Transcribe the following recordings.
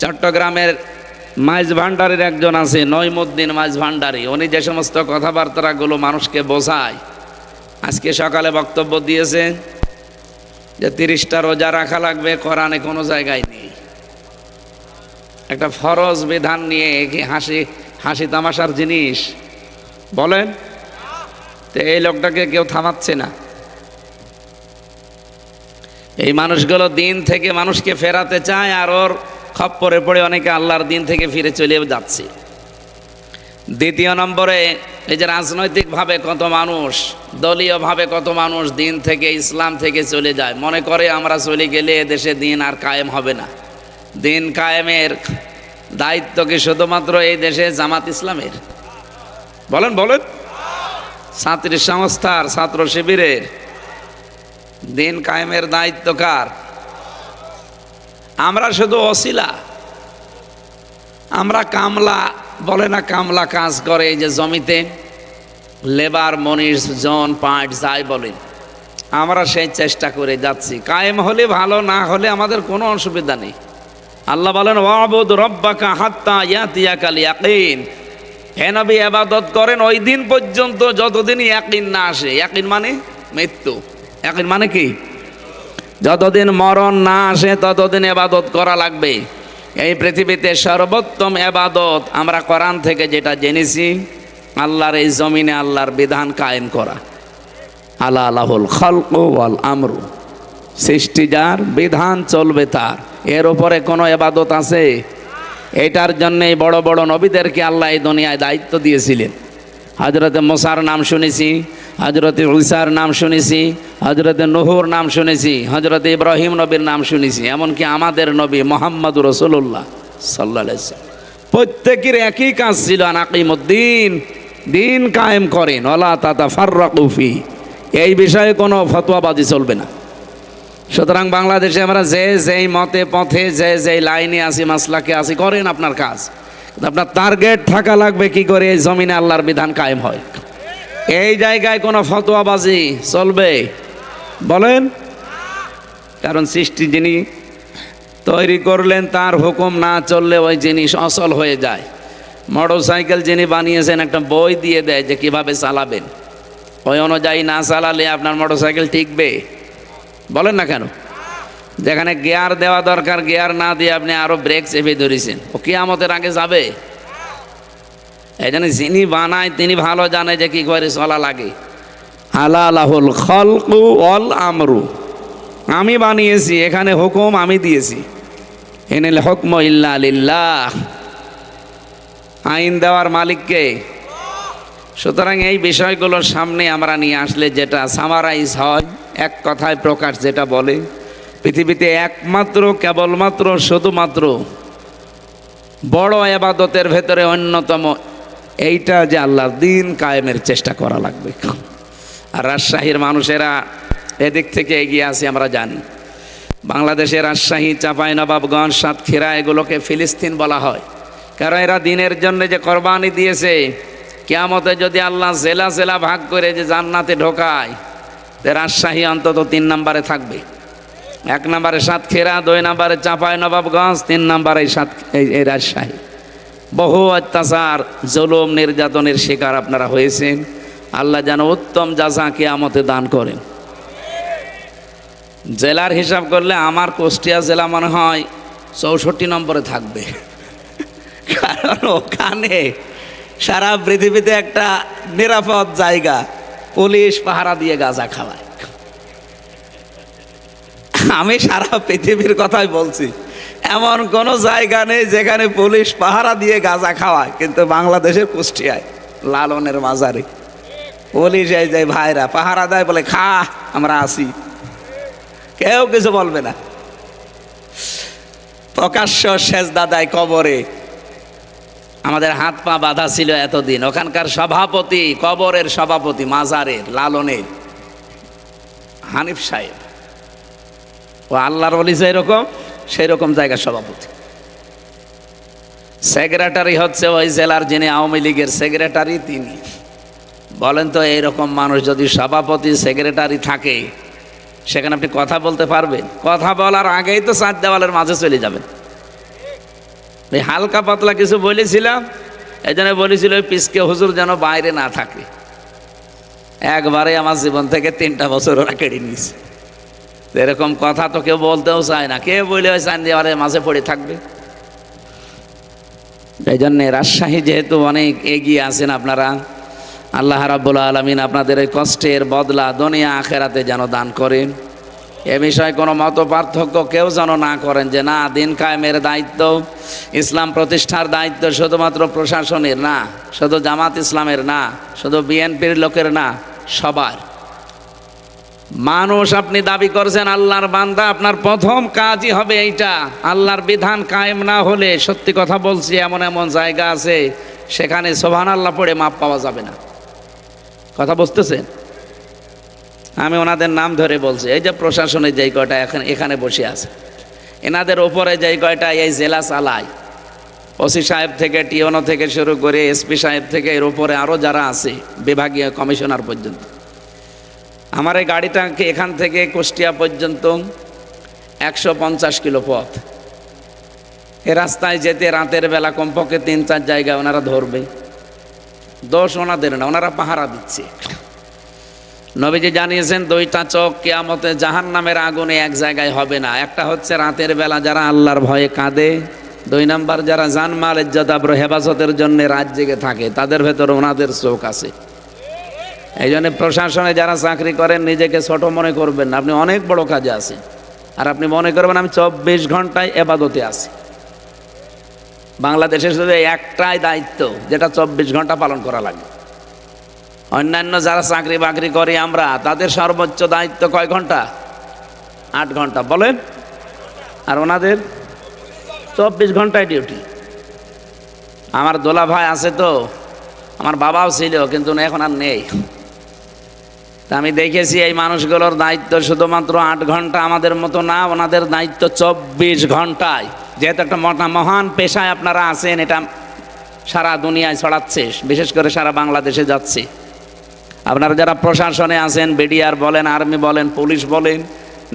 চট্টগ্রামের মাইজ ভান্ডারের একজন আছে নইমুদ্দিন মাইজ ভান্ডারি। উনি যে সমস্ত কথাবার্তাগুলো মানুষকে বোঝায়, আজকে সকালে বক্তব্য দিয়েছে যে 30টা রোজা রাখা লাগবে, কোরআনে কোনো জায়গায় নেই। একটা ফরজ বিধান নিয়ে কি হাসি তামাশার জিনিস বলেন? তো এই লোকটাকে কেউ থামাচ্ছে না। এই মানুষগুলো দিন থেকে মানুষকে ফেরাতে চায়, আর ওর খপ্পরে পড়ে অনেকে আল্লাহর দিন থেকে ফিরে চলে যাচ্ছে। দ্বিতীয় নম্বরে, এই যে রাজনৈতিকভাবে কত মানুষ, দলীয়ভাবে কত মানুষ দিন থেকে, ইসলাম থেকে চলে যায়, মনে করে আমরা চলে গেলে এদেশে দিন আর কায়েম হবে না। দিন কায়েমের দায়িত্ব কি শুধুমাত্র এই দেশে জামাত ইসলামের? বলেন বলেন, ছাত্রী সংস্থার, ছাত্র শিবিরের? দিন কায়েমের দায়িত্ব কার? আমরা শুধু অছিলা, আমরা কামলা, বলে না কামলা কাজ করে এই যে জমিতে, লেবার, মনিষ, জন, পাট যাই বলেন, আমরা সেই চেষ্টা করে যাচ্ছি। কায়েম হলে ভালো, না হলে আমাদের কোনো অসুবিধা নেই। আল্লাহ বলেন ওয়াবুদ রব্বাকা হাত্তা ইয়াতিয়াকাল ইয়াকিন। হে নবী, ইবাদত করেন ওই দিন পর্যন্ত যতদিন ইয়াকিন না আসে। ইয়াকিন মানে মৃত্যু। ইয়াকিন মানে কি? যতদিন মরণ না আসে ততদিন ইবাদত করা লাগবে। এই পৃথিবীতে সর্বোত্তম ইবাদত আমরা কোরআন থেকে যেটা জেনেছি, আল্লাহর এই জমিনে আল্লাহর বিধান কায়েম করা। আলা আলাহুল খালকু ওয়াল আমরু, সৃষ্টি যার, বিধান চলবে তার। এর উপরে কোনো ইবাদত আছে? এটার জন্যই বড় বড় নবীদেরকে আল্লাহ এই দুনিয়ায় দায়িত্ব দিয়েছিলেন। হযরতে মুসার নাম শুনেছি, হযরতে ঈসার নাম শুনেছি, হযরতে নূহর নাম শুনেছি, হযরতে ইব্রাহিম নবীর নাম শুনেছি, এমনকি আমাদের নবী মুহাম্মদুর রাসূলুল্লাহ সাল্লাল্লাহু আলাইহি ওয়াসাল্লাম। প্রত্যেকের একই কাজ ছিল, আনাকিমুদ্দিন, দিন কায়েম করেন, ওয়ালা তাতাফাররাকু ফি। এই বিষয়ে কোনো ফতোয়াবাজি চলবে না। সুতরাং বাংলাদেশে আমরা যেই মতে পথে, যেই লাইনে আসি, মাসলাকে আসি, করেন আপনার কাজ। আপনার টার্গেট থাকা লাগবে কি করে এই জমিনে আল্লাহর বিধান কায়েম হয়। এই জায়গায় কোনো ফতোয়াবাজি চলবে? বলেন। কারণ সৃষ্টি যিনি তৈরি করলেন, তার হুকুম না চললে ওই জিনিস অচল হয়ে যায়। মোটরসাইকেল যিনি বানিয়েছেন একটা বই দিয়ে দেয় যে কিভাবে চালাবেন, ওই অনুযায়ী না চালালে আপনার মোটরসাইকেল টিকবে? বলেন না কেন? যেখানে গিয়ার দেওয়া দরকার, গিয়ার না দিয়ে আপনি আরো ব্রেক চেপে ধরেছেন, ও কিয়ামতের আগে যাবে? এই জন্য যিনি বানায় তিনি ভালো জানে যে কি করে চলা লাগে। আলা আলাহুল খালকু ওয়াল আমরু, আমি বানিয়েছি, এখানে হুকুম আমি দিয়েছি। ইনিল হুকমু ইল্লা লিল্লাহ, আইন দেওয়ার মালিককে। সুতরাং এই বিষয়গুলোর সামনে আমরা নিয়ে আসলে যেটা সামারাইজ হয়, এক কথায় প্রকাশ যেটা বলে, পৃথিবীতে একমাত্র, কেবলমাত্র, শুধুমাত্র বড় ইবাদতের ভেতরে অন্যতম এইটা যে আল্লাহর দিন কায়েমের চেষ্টা করা লাগবে। আর রাজশাহীর মানুষেরা এদিক থেকে এগিয়ে আছে আমরা জানি। বাংলাদেশের রাজশাহী, চাঁপাইনবাবগঞ্জ, সাতক্ষীরা, এগুলোকে ফিলিস্তিন বলা হয়। কারণ এরা দিনের জন্য যে কোরবানি দিয়েছে, কিয়ামতে যদি আল্লাহ জেলা জেলা ভাগ করে যে জান্নাতে ঢোকায়, রাজশাহী অন্তত 3 নম্বরে থাকবে। 1 নম্বরে সাতক্ষীরা, 2 নম্বরে চাঁপাইনবাবগঞ্জ, 3 নম্বরে এই রাজশাহী। বহু অত্যাচার, জুলুম, নির্যাতনের শিকার আপনারা হয়েছেন। আল্লাহ যেন উত্তম জাযা কিয়ামতে দান করেন। জেলার হিসাব করলে আমার কুষ্টিয়া জেলা মনে হয় 64 নম্বরে থাকবে। কারণ ওখানে সারা পৃথিবীতে একটা নিরাপদ জায়গা, পুলিশ পাহারা দিয়ে গাঁজা খাওয়ায়। আমি সারা পৃথিবীর কথাই বলছি, এমন কোনো জায়গা নেই যেখানে পুলিশ পাহারা দিয়ে গাঁজা খাওয়ায়, কিন্তু বাংলাদেশের কুষ্টিয়ায় লালনের মাজারে পুলিশ এই যে ভাইরা পাহারা দেয়, বলে খা, আমরা আসি, কেউ কিছু বলবে না। প্রকাশ্য সেজদা দেয় কবরে। আমাদের হাত পা বাঁধা ছিল এতদিন। ওখানকার সভাপতি, কবরের সভাপতি, মাজারের, লালনের, হানিফ সাহেব, ও আল্লাহর ওলি যেরকম সেই রকম জায়গার সভাপতি। সেক্রেটারি হচ্ছে ওই জেলার যিনি আওয়ামী লীগের সেক্রেটারি, তিনি। বলেন তো, এইরকম মানুষ যদি সভাপতি, সেক্রেটারি থাকে, সেখানে আপনি কথা বলতে পারবেন? কথা বলার আগেই তো 4 দেওয়ালের মাঝে চলে যাবেন। এই হালকা পাতলা কিছু বলেছিলাম, এই জন্য বলেছিল ওই পিসকে হুজুর যেন বাইরে না থাকে। একবারে আমার জীবন থেকে 3টা বছর ওরা কেড়ে নিয়েছে। এরকম কথা তো কেউ বলতেও চায় না, কে বলে ওই চান দিয়ে মাঝে পড়ে থাকবে। এই জন্যে রাজশাহী যেহেতু অনেক এগিয়ে আছেন আপনারা, আল্লাহ রাব্বুল আলামিন আপনাদের এই কষ্টের বদলা দুনিয়া আখেরাতে যেন দান করেন। এ বিষয়ে কোনো মত পার্থক্য কেউ যেন না করেন যে না, দিন কায়েমের দায়িত্ব, ইসলাম প্রতিষ্ঠার দায়িত্ব শুধুমাত্র প্রশাসনের না, শুধু জামাত ইসলামের না, শুধু বিএনপির লোকের না, সবার। মানুষ আপনি দাবি করছেন আল্লাহর বান্দা, আপনার প্রথম কাজই হবে এইটা। আল্লাহর বিধান কায়েম না হলে, সত্যি কথা বলছি, এমন এমন জায়গা আছে সেখানে সুবহানাল্লাহ পড়ে মাপ পাওয়া যাবে না। কথা বুঝতেছেন? আমি ওনাদের নাম ধরে বলছি। এই যে প্রশাসনের যেই কয়টা এখানে বসে আছে, এনাদের ওপরে যেই কয়টা এই জেলা চালায়, ওসি সাহেব থেকে টিওনো থেকে শুরু করে এসপি সাহেব থেকে এর উপরে আরও যারা আছে, বিভাগীয় কমিশনার পর্যন্ত, আমার এই গাড়িটাকে এখান থেকে কুষ্টিয়া পর্যন্ত 150 কিলো পথ। এ রাস্তায় যেতে রাতের বেলা কমপক্ষে 3-4 জায়গায় ওনারা ধরবে। দোষ ওনাদের না, ওনারা পাহারা দিচ্ছে। নবীজি জানিয়েছেন 2টা চোখ কিয়ামতে জাহান্নামের আগুনে এক জায়গায় হবে না। একটা হচ্ছে রাতের বেলা যারা আল্লাহর ভয়ে কাঁদে, 2 নাম্বার যারা জানমাল ইজ্জত আবরু হেফাজতের জন্য রাত জেগে থাকে, তাদের ভেতর ওনাদের চোখ আছে। এই জন্য প্রশাসনে যারা চাকরি করেন নিজেকে ছোট মনে করবেন না, আপনি অনেক বড় কাজে আছেন। আর আপনি মনে করবেন আমি 24 ঘন্টায় এবাদতে আছি। বাংলাদেশে শুধু একটাই দায়িত্ব যেটা 24 ঘন্টা পালন করা লাগে। অন্যান্য যারা চাকরি বাকরি করি আমরা, তাদের সর্বোচ্চ দায়িত্ব কয় ঘন্টা? 8 ঘন্টা বলেন। আর ওনাদের 24 ঘন্টায় ডিউটি। আমার দোলা ভাই আছে তো, আমার বাবাও ছিল কিন্তু এখন আর নেই। তা আমি দেখেছি এই মানুষগুলোর দায়িত্ব শুধুমাত্র 8 ঘন্টা, আমাদের মতো না। ওনাদের দায়িত্ব 24 ঘন্টায়। যেহেতু একটা মহান পেশায় আপনারা আছেন, এটা সারা দুনিয়ায় ছড়াচ্ছে, বিশেষ করে সারা বাংলাদেশে যাচ্ছে। আপনারা যারা প্রশাসনে আছেন, বিডিআর বলেন, আর্মি বলেন, পুলিশ বলেন,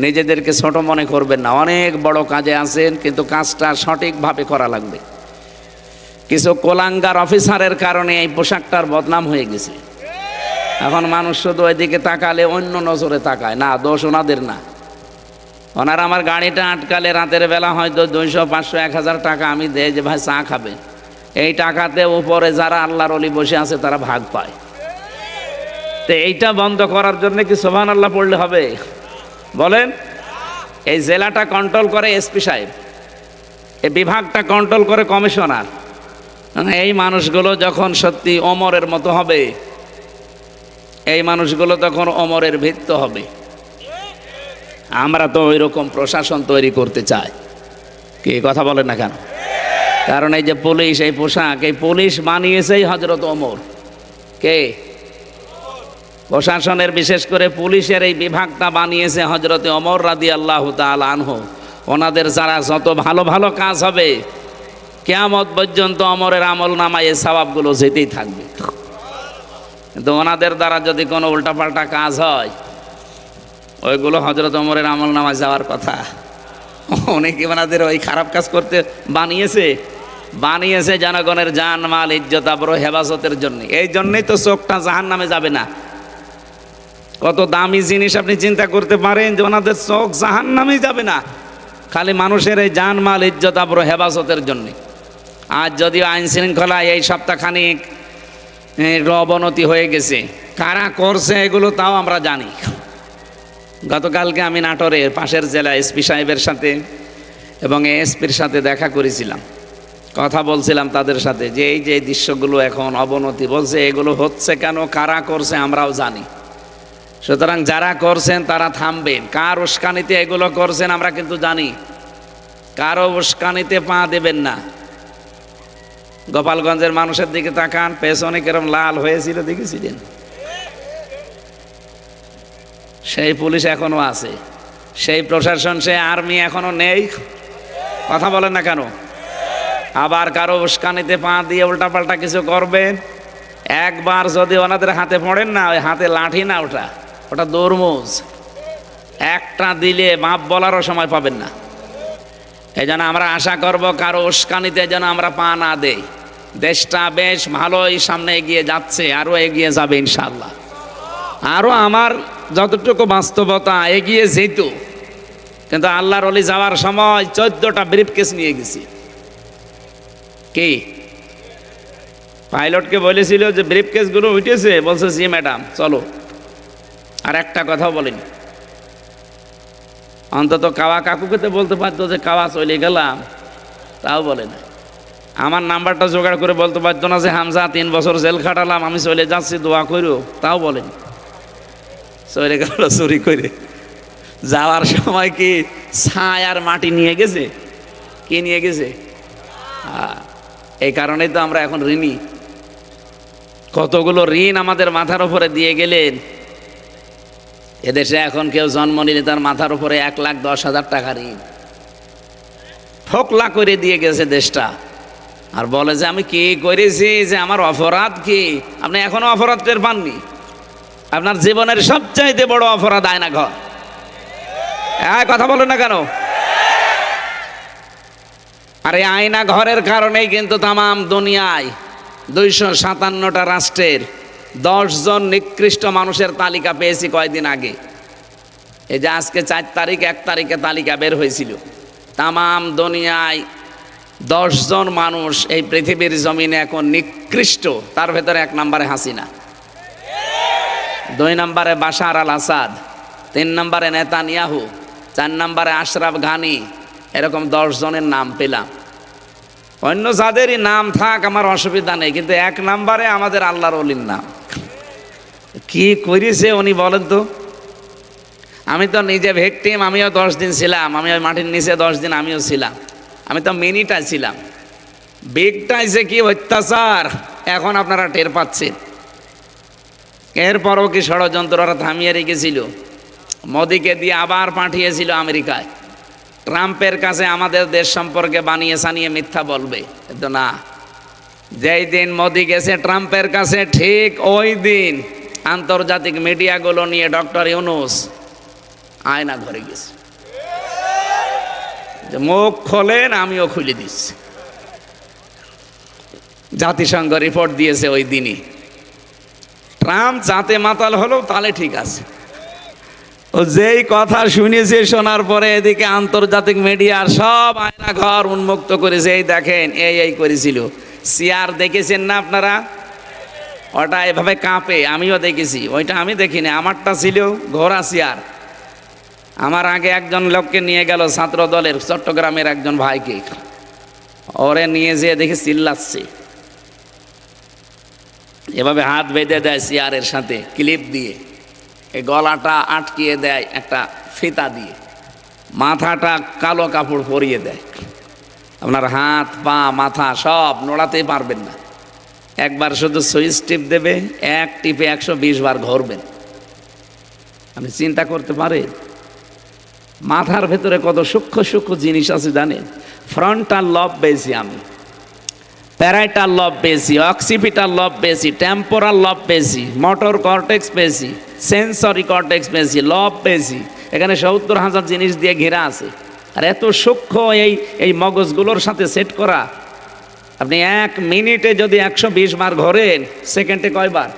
নিজেদেরকে ছোট মনে করবেন না। অনেক বড় কাজে আছেন, কিন্তু কাজটা সঠিকভাবে করা লাগবে। কিছু কোলাঙ্গার অফিসারের কারণে এই পোশাকটার বদনাম হয়ে গেছে। এখন মানুষ শুধু ওইদিকে তাকালে অন্য নজরে তাকায় না, দোষ ওনাদের না। ওনারা আমার গাড়িটা আটকালে রাতের বেলা হয়তো 200, 500, 1000 টাকা আমি দেয় যে ভাই চা খাবে। এই টাকাতে উপরে যারা আল্লাহর ওলি বসে আছে তারা ভাগ পায়। তো এইটা বন্ধ করার জন্য কি সুবহানাল্লাহ পড়লে হবে? বলেন। এই জেলাটা কন্ট্রোল করে এসপি সাহেব, এই বিভাগটা কন্ট্রোল করে কমিশনার। এই মানুষগুলো যখন সত্যি ওমরের মতো হবে, এই মানুষগুলো তখন ওমরের ভিত্ত হবে। আমরা তো ওই রকম প্রশাসন তৈরি করতে চাই। কি কথা বলেন না কেন? কারণ এই যে পুলিশ, এই পোশাক, এই পুলিশ বানিয়েছেই হযরত ওমর। কে? প্রশাসনের, বিশেষ করে পুলিশের এই বিভাগটা বানিয়েছে হযরতে ওমর রাদিয়াল্লাহু তাআলা আনহু। ওনাদের যারা যত ভালো ভালো কাজ হবে, কিয়ামত পর্যন্ত ওমরের আমল নামায় এই সওয়াবগুলো যেতেই থাকবে। কিন্তু ওনাদের দ্বারা যদি কোনো উল্টাপাল্টা কাজ হয়, ওইগুলো হযরত ওমরের আমল নামায় যাওয়ার কথা। উনি কি ওনাদের ওই খারাপ কাজ করতে বানিয়েছে জনগণের জান মাল ইজ্জত আবরু হেফাজতের জন্য। এই জন্যই তো চোখটা জাহান্নামে যাবে না। কত দামি জিনিস আপনি চিন্তা করতে পারেন যে ওনাদের চোখ জাহান্নামে যাবে না, খালি মানুষের এই জান মাল ইজ্জত আবরু হেফাজতের জন্য। আজ যদিও আইন শৃঙ্খলা এই সপ্তাহখানিক অবনতি হয়ে গেছে, কারা করছে এগুলো তাও আমরা জানি। গতকালকে আমি নাটোরের পাশের জেলা এসপি সাহেবের সাথে এবং এসপির সাথে দেখা করেছিলাম। কথা বলছিলাম তাদের সাথে যে এই যে দৃশ্যগুলো এখন অবনতি, বলছে এগুলো হচ্ছে কেন, কারা করছে আমরাও জানি। সুতরাং যারা করছেন তারা থামবেন। কার উস্কানিতে এগুলো করছেন আমরা কিন্তু জানি। কারো উস্কানিতে পা দেবেন না। গোপালগঞ্জের মানুষের দিকে তাকান, পেছনে কিরম লাল হয়েছিল দেখেছিলেন? সেই পুলিশ এখনো আছে, সেই প্রশাসন, সেই আর্মি এখনো নেই। কথা বলেন না কেন? আবার কারো উস্কানিতে পা দিয়ে উল্টাপাল্টা কিছু করবেন, একবার যদি ওনাদের হাতে পড়েন না, ওই হাতে লাঠি না, ওটা তরমুজ, একটা দিলে মাপ বলারও সময় পাবেন না। এই জন্য আমরা আশা করব কারো উস্কানিতে যেন আমরা পা না দেই। দেশটা বেশ ভালোই সামনে এগিয়ে যাচ্ছে, আরও এগিয়ে যাবে ইনশাআল্লাহ। আরও আমার যতটুকু বাস্তবতা এগিয়ে যেত, কিন্তু আল্লাহর ওলি যাওয়ার সময় 14টা ব্রিফকেস নিয়ে গেছি। কি পাইলটকে বলেছিল যে ব্রিফকেসগুলো উঠেছে? বলছে জি ম্যাডাম চলো। আর একটা কথাও বলেনি। অন্তত কাওয়া কাকুকে তো বলতে পারতো যে কাওয়া চলে গেলাম, তাও বলে না। আমার নাম্বারটা জোগাড় করে বলতে পারতো না যে হামজা 3 বছর জেল খাটালাম, আমি চলে যাচ্ছি, দোয়া করো, তাও বলেনি। চলে গেল চুরি করে। যাওয়ার সময় কি ছাই আর মাটি নিয়ে গেছে? কি নিয়ে গেছে? এই কারণেই তো আমরা এখন ঋণী। কতগুলো ঋণ আমাদের মাথার উপরে দিয়ে গেলেন। এদেশে এখন কেউ জন্ম নিলে তার মাথার উপরে 1,10,000 টাকা ঋণ ফোকলা করে দিয়ে গেছে দেশটা। আর বলে যে আমি কি করেছি, যে আমার অপরাধ কি? আপনি এখনো অপরাধ টের পাননি? আপনার জীবনের সবচাইতে বড় অপরাধ আয়না ঘর। কথা বলো না কেন? আর এই আয়না ঘরের কারণেই কিন্তু তামাম দুনিয়ায় 257টা রাষ্ট্রের 10 জন নিকৃষ্ট মানুষের তালিকা পেয়েছি কয়েকদিন আগে। এই যে আজকে 4 তারিখ, 1 তারিখে তালিকা বের হয়েছিল। তামাম দুনিয়ায় 10 জন মানুষ এই পৃথিবীর জমিনে এখন নিকৃষ্ট। তার ভেতরে 1 নম্বরে হাসিনা, 2 নম্বরে বাশার আল আসাদ, 3 নম্বরে নেতানিয়াহু, 4 নম্বরে আশরাফ ঘানি। এরকম 10 জনের নাম পেলাম। অন্য যাদেরই নাম থাক আমার অসুবিধা নেই, কিন্তু 1 নম্বরে আমাদের আল্লাহর ওলির নাম। কি করেছে উনি বলেন তো? আমি তো নিজে ভিকটিম, আমিও 10 দিন ছিলাম। আমি ওই মাটির নিচে 10 দিন আমিও ছিলাম। আমি তো মিনিটা ছিলাম। বিগটাই যে কি অত্যাচার এখন আপনারা টের পাচ্ছেন। এরপরও কি ষড়যন্ত্ররা থামিয়ে রেখেছিল? মোদিকে দিয়ে আবার পাঠিয়েছিল আমেরিকায়। ট্রাম্পের কাছে আমাদের দেশ সম্পর্কে বানিয়ে সানিয়ে মিথ্যা বলবে, কিন্তু না। যেই দিন মোদি গেছে ট্রাম্পের কাছে, ঠিক ওই দিন আন্তর্জাতিক মিডিয়াগুলো নিয়ে ডক্টর ইউনূস আয়না ঘরে গেছে। মুখ খোলেন, আমিও খুলে দিচ্ছি। জাতিসংঘ রিপোর্ট দিয়েছে ওই দিনই। ট্রাম্প যাতে মাতাল হলো তাহলে ঠিক আছে। ও যেই কথা শুনেছে, শোনার পরে এদিকে আন্তর্জাতিক মিডিয়ার সব আয়না ঘর উন্মুক্ত করেছে। এই দেখেন এই করেছিল। চেয়ার দেখেছেন না আপনারা? ওটা এভাবে কাঁপে, আমিও দেখেছি। ওইটা আমি দেখিনি, আমারটা ছিল ঘোড়া চেয়ার। আমার আগে একজন লোককে নিয়ে গেল ছাত্র দলের, চট্টগ্রামের একজন ভাইকে। ওরে নিয়ে যেয়ে দেখে চিল্লাচ্ছে, এভাবে হাত বেঁধে দেয় চেয়ারের সাথে ক্লিপ দিয়ে, এই গলাটা আটকিয়ে দেয় একটা ফিতা দিয়ে, মাথাটা কালো কাপড় পরিয়ে দেয়। আপনার হাত পা মাথা সব নড়াতেই পারবেন না। একবার শুধু সুইচ টিপ দেবে, 1 টিপে 120 বার ঘুরবেন। আপনি চিন্তা করতে পারেন মাথার ভেতরে কত সূক্ষ্ম সূক্ষ্ম জিনিস আছে জানেন? ফ্রন্টাল লব পেয়েছি আমি, প্যারাইটাল লব পেয়েছি, অক্সিপিটাল লব পেয়েছি, টেম্পোরাল লব পেয়েছি, মোটর কর্টেক্স পেয়েছি, সেন্সরি কর্টেক্স পেয়েছি, লব পেয়েছি। এখানে 70,000 জিনিস দিয়ে ঘেরা আছে। আর এত সূক্ষ্ম এই মগজগুলোর সাথে সেট করা। আপনি 1 মিনিটে যদি 120 বার ঘোরেন, সেকেন্ডে কয়বার?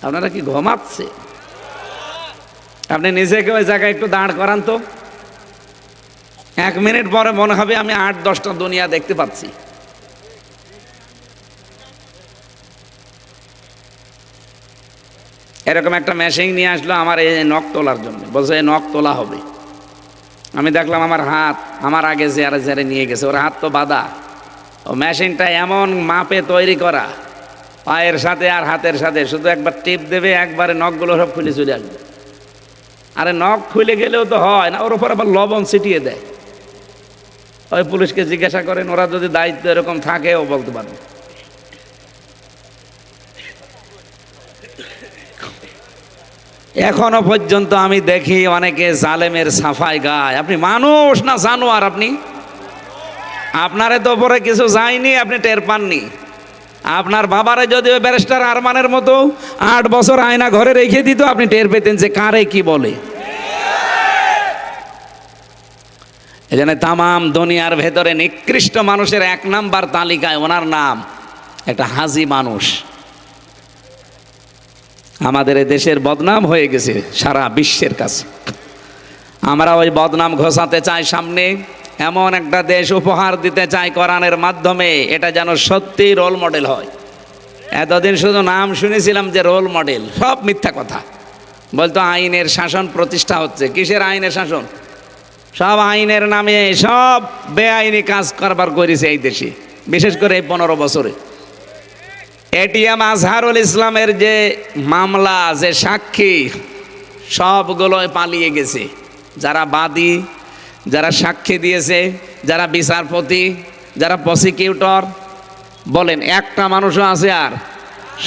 আপনারা কি ঘুমাচ্ছে? আপনি নিজেকে ওই জায়গায় একটু দাঁড় করান তো। 1 মিনিট পরে মনে হবে আমি 8-10টা দুনিয়া দেখতে পাচ্ছি। এরকম একটা মেশিন নিয়ে আসলো আমার এই নখ তোলার জন্য, বলছে এই নখ তোলা হবে। আমি দেখলাম আমার হাত, আমার আগে যারা নিয়ে গেছে ওর হাত তো বাঁধা। ও মেশিনটা এমন মাপে তৈরি করা, পায়ের সাথে আর হাতের সাথে শুধু একবার টিপ দেবে, একবারে নখগুলো সব খুলে চলে আসবে। আরে নখ খুলে গেলেও তো হয় না, ওর উপর আবার লবণ ছিটিয়ে দেয়। ওই পুলিশকে জিজ্ঞাসা করেন, ওরা যদি দায়িত্ব এরকম থাকে ও বলতে পারবে। এখনো পর্যন্ত আমি দেখি অনেকে জালেমের সাফাই গায়। আপনি মানুষ না জানোয়ার? আপনি আপনারে তো উপরে কিছু যায়নি, আপনি টের পাননি। আপনার বাবারে যদি ওই ব্যারিস্টার আরমানের মতো 8 বছর আয়না ঘরে রেখে দিত, আপনি টের পেতেন যে কারে কি বলে। এই জন্য তামাম দুনিয়ার ভেতরে নিকৃষ্ট মানুষের 1 নাম্বার তালিকায় ওনার নাম। একটা হাজি মানুষ। আমাদের এই দেশের বদনাম হয়ে গেছে সারা বিশ্বের কাছে। আমরা ওই বদনাম ঘোষাতে চাই সামনে, এমন একটা দেশ উপহার দিতে চাই কোরআনের মাধ্যমে, এটা যেন সত্যি রোল মডেল হয়। এতদিন শুধু নাম শুনেছিলাম যে রোল মডেল, সব মিথ্যা কথা। বলতো আইনের শাসন প্রতিষ্ঠা হচ্ছে, কিসের আইনের শাসন? সব আইনের নামে সব বেআইনি কাজ কারবার করেছে এই দেশে, বিশেষ করে এই 15 বছরে। এটিএম আজহারুল ইসলামের যে মামলা, যে সাক্ষী, সবগুলোই পালিয়ে গেছে। যারা বাদী, যারা সাক্ষী দিয়েছে, যারা বিচারপতি, যারা প্রসিকিউটর, বলেন একটা মানুষও আছে? আর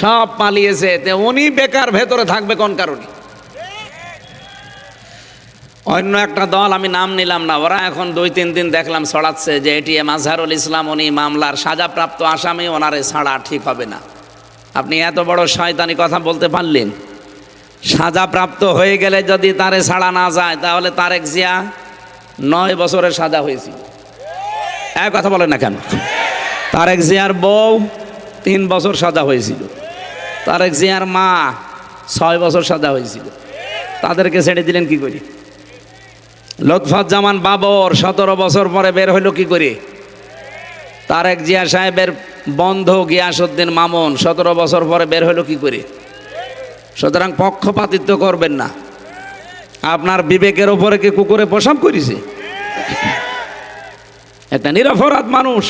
সব পালিয়েছে। তে উনি বেকার ভেতরে থাকবে কোন কারণে? অন্য একটা দল, আমি নাম নিলাম না, ওরা এখন 2-3 দিন দেখলাম ছড়াচ্ছে যে এটিএম আজহারুল ইসলাম উনি মামলার সাজাপ্রাপ্ত আসামি, ওনারে ছাড়া ঠিক হবে না। আপনি এত বড় শয়তানি কথা বলতে পারলেন? সাজাপ্রাপ্ত হয়ে গেলে যদি তারে ছাড়া না যায়, তাহলে তারেক জিয়া 9 বছরের সাজা হয়েছিল। এক কথা বলেন না কেন? তারেক জিয়ার বউ 3 বছর সাজা হয়েছিল। তারেক জিয়ার মা 6 বছর সাজা হয়েছিল। তাদেরকে ছেড়ে দিলেন কি করে? লুৎফুজ্জামান বাবর 17 বছর পরে বের হইল কি করে? তারেক জিয়া সাহেবের বন্ধু গিয়াসউদ্দিন মামুন 17 বছর পরে বের হইল কি করে? সুতরাং পক্ষপাতিত্ব করবেন না। আপনার বিবেকের উপরে কি কুকুরে প্রসাব করেছে? একটা নিরপরাধ মানুষ।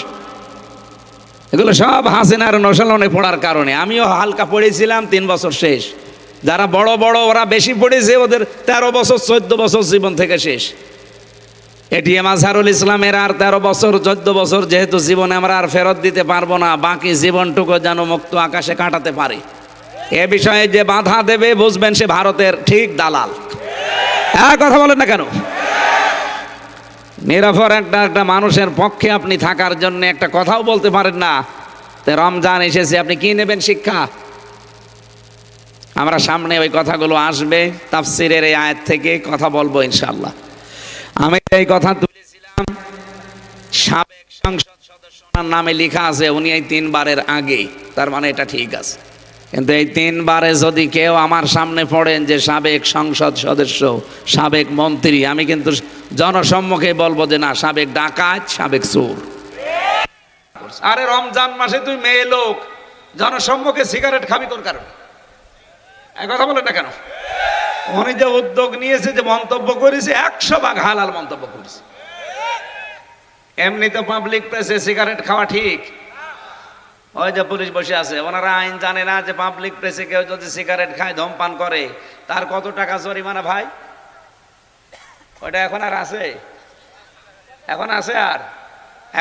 এগুলো সব হাসিনার নশালনে পড়ার কারণে। আমিও হালকা পড়েছিলাম, 3 বছর শেষ। যারা বড় বড় ওরা বেশি পড়েছে, ওদের 13 বছর 14 বছর জীবন থেকে শেষ। এটিএম আজহারুল ইসলামের আর 13 বছর 14 বছর যেহেতু জীবনে আমরা আর ফেরত দিতে পারবো না, বাকি জীবনটুকু যেন মুক্ত আকাশে কাটাতে পারে। এ বিষয়ে যে বাধা দেবে বুঝবেন সে ভারতের ঠিক দালাল। হ্যাঁ, কথা বলেন না কেন? নিরপর একটা মানুষের পক্ষে আপনি থাকার জন্য একটা কথাও বলতে পারেন না। তো রমজান এসেছে, আপনি কি নেবেন শিক্ষা? আমরা সামনে ওই কথাগুলো আসবে, তাফসিরের এই আয়াত থেকে কথা বলবো ইনশাআল্লাহ। আমি এই কথা তুলেছিলাম, সাবেক সংসদ সদস্য নামে লেখা আছে উনি এই 3 বারের আগে, তার মানে এটা ঠিক আছে। কিন্তু এই 3 বারে যদি কেউ আমার সামনে পড়েন যে সাবেক সংসদ সদস্য, সাবেক মন্ত্রী, আমি কিন্তু জনসম্মুখে বলবো যে না, সাবেক ডাকাত, সাবেক চোর। আরে রমজান মাসে তুই মেয়ে লোক জনসম্মুখে সিগারেট খাবি কোন কারণে? কথা বলেন না কেন? উনি যে উদ্যোগ নিয়েছে, যে মন্তব্য করেছে, 100 ভাগ হালাল মন্তব্য করেছে। এমনি তো পাবলিক প্লেসে সিগারেট খাওয়া ঠিক। ওই যে পুলিশ বসে আছে, ওনারা আইন জানে না যে পাবলিক প্লেসে কেউ যদি সিগারেট খায়, ধূমপান করে, তার কত টাকা জরিমানা ভাই? ওইটা এখন আর আছে? এখন আছে? আর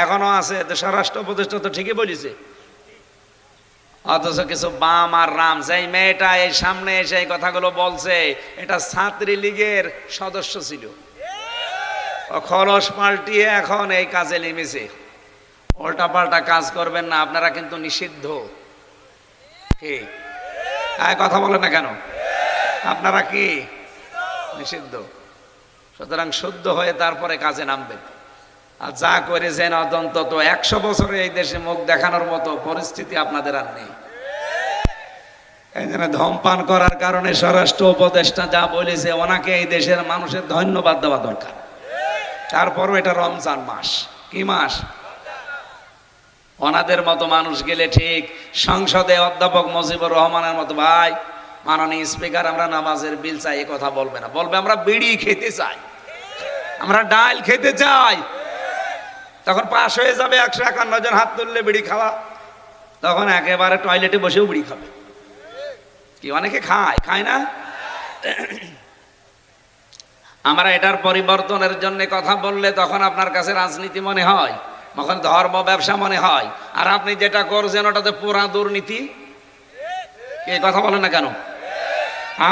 এখনো আছে? তো স্বরাষ্ট্র উপদেষ্টা তো ঠিকই বলেছে। অথচ কিছু বাম আর রাম, সেই মেয়েটা এই সামনে এসে এই কথাগুলো বলছে, এটা ছাত্রলীগের সদস্য ছিল, খরচ পাল্টিয়ে এখন এই কাজে নেমেছে। উল্টা পাল্টা কাজ করবেন না, আপনারা কিন্তু নিষিদ্ধ। কি কথা বলেন না কেন? আপনারা কি নিষিদ্ধ? সুতরাং শুদ্ধ হয়ে তারপরে কাজে নামবেন। আর যা করেছেন অন্তত 100 বছরে এই দেশে মুখ দেখানোর মতো পরিস্থিতি আপনাদের আর নেই। এই জন্য ধূমপান করার কারণে স্বরাষ্ট্র উপদেষ্টা যা বলেছে, ওনাকে এই দেশের মানুষের ধন্যবাদ দেওয়া দরকার। তারপরও এটা রমজান মাস, কি মাস? ওনাদের মতো মানুষ গেলে ঠিক সংসদে অধ্যাপক মুজিবুর রহমানের মতো, ভাই মাননীয় স্পিকার আমরা নামাজের বিল চাই, এ কথা বলবে না। বলবে আমরা বিড়ি খেতে চাই, আমরা ডাল খেতে চাই। তখন পাশ হয়ে যাবে 151 জন হাত তুললে বিড়ি খাওয়া, তখন একেবারে টয়লেটে বসেও বিড়ি খাবে। কি অনেকে খায় না? আমরা এটার পরিবর্তনের জন্য কথা বললে তখন আপনার কাছে রাজনীতি মনে হয়, তখন ধর্ম ব্যবসা মনে হয়। আর আপনি যেটা করছেন ওটাতে পুরা দুর্নীতি। এই কথা বলেন না কেন?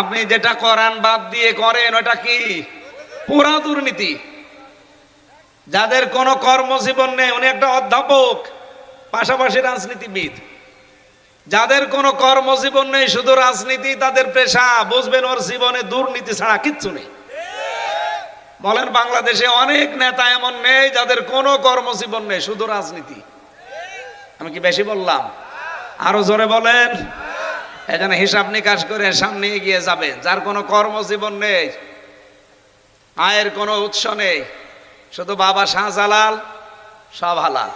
আপনি যেটা করান বাদ দিয়ে করেন, ওটা কি? পুরা দুর্নীতি। যাদের কোনো কর্মজীবন নেই, উনি একটা অধ্যাপক, পাশাপাশি রাজনীতিবিদ। যাদের কোনো কর্মজীবন নেই, শুধু রাজনীতি তাদের পেশা, বুঝবেন ওর জীবনে দুর্নীতি ছাড়া কিচ্ছু নেই। বলেন বাংলাদেশে অনেক নেতা এমন নেই যাদের কোনো কর্মজীবন নেই, শুধু রাজনীতি। আমি কি বেশি বললাম? আরো জোরে বলেন। এজন্য হিসাব নিকাশ করে সামনে এগিয়ে যাবেন। যার কোনো কর্মজীবন নেই, আয়ের কোনো উৎস নেই, শুধু বাবা শাহজালাল, সব হালাল,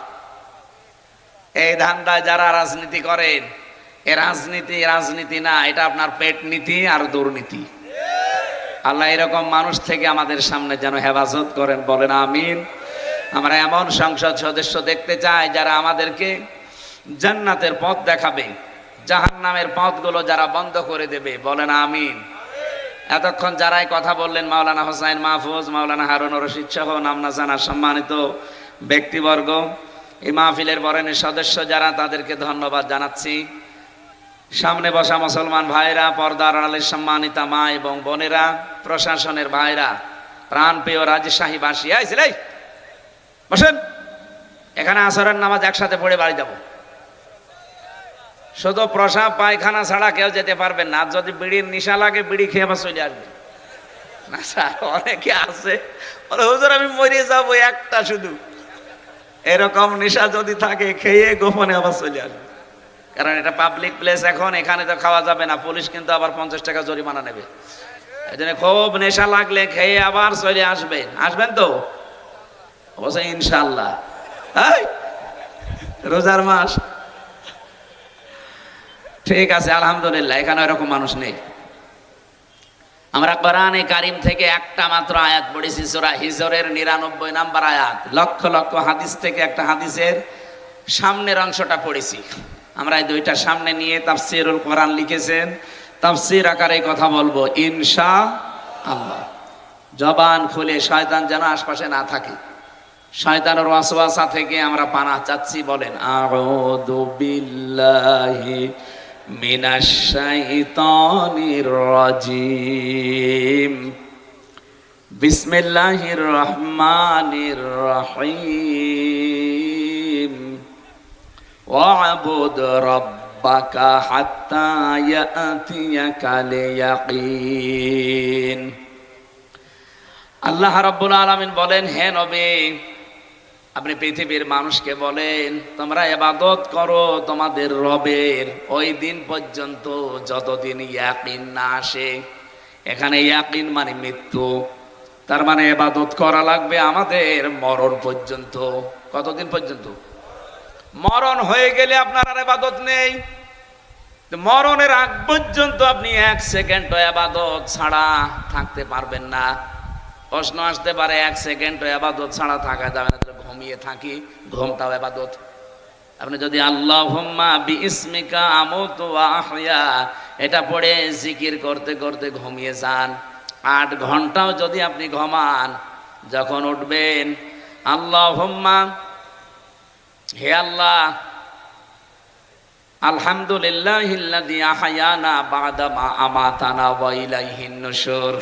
এই ধান্দায় যারা রাজনীতি করেন, এ রাজনীতি না, এটা আপনার পেট নীতি আর দুর্নীতি। আল্লাহ এরকম মানুষ থেকে আমাদের সামনে যেন হেফাজত করেন, বলেন আমিন। আমরা এমন সংসদ সদস্য দেখতে চাই যারা আমাদেরকে জান্নাতের পথ দেখাবে, জাহান্নামের পথগুলো যারা বন্ধ করে দেবে, বলেন আমিন। এতক্ষণ যারাই কথা বললেন, মাওলানা হোসাইন মাহফুজ, মাওলানা হারুন রশিদ সহ নাম না জানা সম্মানিত ব্যক্তিবর্গ, এই মাহফিলের বরেণ্য সদস্য যারা, তাদেরকে ধন্যবাদ জানাচ্ছি। সামনে বসা মুসলমান ভাইরা, পর্দার আড়ালের সম্মানিতা মা এবং বোনেরা, প্রশাসনের ভাইরা, প্রাণপ্রিয় রাজশাহীবাসী, এই বসেন। এখানে আসরের নামাজ একসাথে পড়ে বাড়ি যাব। শুধু প্রসাব পায়খানা ছাড়া কেউ যেতে পারবেন না। যদি বিড়ির নেশা লাগে, বিড়ি খেয়ে আবার চলে আসবে না। স্যার অনেকে আছে বলে, হুজুর আমি মরে যাবো একটা শুধু, এরকম নেশা যদি থাকে, খেয়ে গোপনে আবার চলে আসবে। কারণ এটা পাবলিক প্লেস, এখন এখানে তো খাওয়া যাবে না, পুলিশ কিন্তু আবার 50 টাকা জরিমানা নেবে। এই জন্য খুব নেশা লাগলে খেয়ে আবার চলে আসবেন। আসবেন তো অবশ্যই ইনশাল্লাহ। রোজার মাস, ঠিক আছে আলহামদুলিল্লাহ, এখানে এরকম মানুষ নেই। আমরা কোরআনে কারিম থেকে একটা মাত্র আয়াত পড়েছি, সূরা হিজরের 99 নম্বর আয়াত। লক্ষ লক্ষ হাদিস থেকে একটা হাদিসের সামনের অংশটা পড়েছি। আমরা এই দুইটা সামনে নিয়ে তাফসীরুল কোরআন লিখেছেন, তাফসীর আকারে কথা বলবো ইনশাআল্লাহ। জবান খুলে, শয়তান যেন আশপাশে না থাকে, শয়তানের ওয়াসওয়াসা থেকে আমরা পানাহ চাচ্ছি। বলেন আউযু বিল্লাহি মিনাশ শাইতানির রাজিম, বিসমিল্লাহির রহমানির রহিম, ওয়া'বুদ রাব্বাকা হাত্তা ইয়াতিয়াকাল ইয়াকিন। আল্লাহ রাব্বুল আলামিন বলেন, হে নবী, আপনি পৃথিবীর মানুষকে বলেন, তোমরা ইবাদত করো তোমাদের রবের ওই দিন পর্যন্ত যতদিন ইয়াকিন না আসে। এখানে ইয়াকিন মানে মৃত্যু, তার মানে ইবাদত করা লাগবে আমাদের মরণ পর্যন্ত। কতদিন পর্যন্ত? মরণ হয়ে গেলে আপনার আর ইবাদত নেই। মরণের আগ পর্যন্ত আপনি 1 সেকেন্ড ইবাদত ছাড়া থাকতে পারবেন না। প্রশ্ন আসতে পারে, 1 সেকেন্ড ইবাদত ছাড়া থাকা যাবে না, ঘুমিয়ে থাকি, ঘুমটাও ইবাদত। আপনি যদি আল্লাহুম্মা বিইসমিকা আমুতু ওয়া আহইয়া এটা পড়ে জিকির করতে করতে ঘুমিয়ে যান, 8 ঘন্টাও যদি আপনি ঘুমান, যখন উঠবেন আল্লাহুম্মা, হে আল্লাহ, আলহামদুলিল্লাহিল্লাযী আহয়ানা বা'দা মা আমাতানা ওয়া ইলাইহিন নুশুর।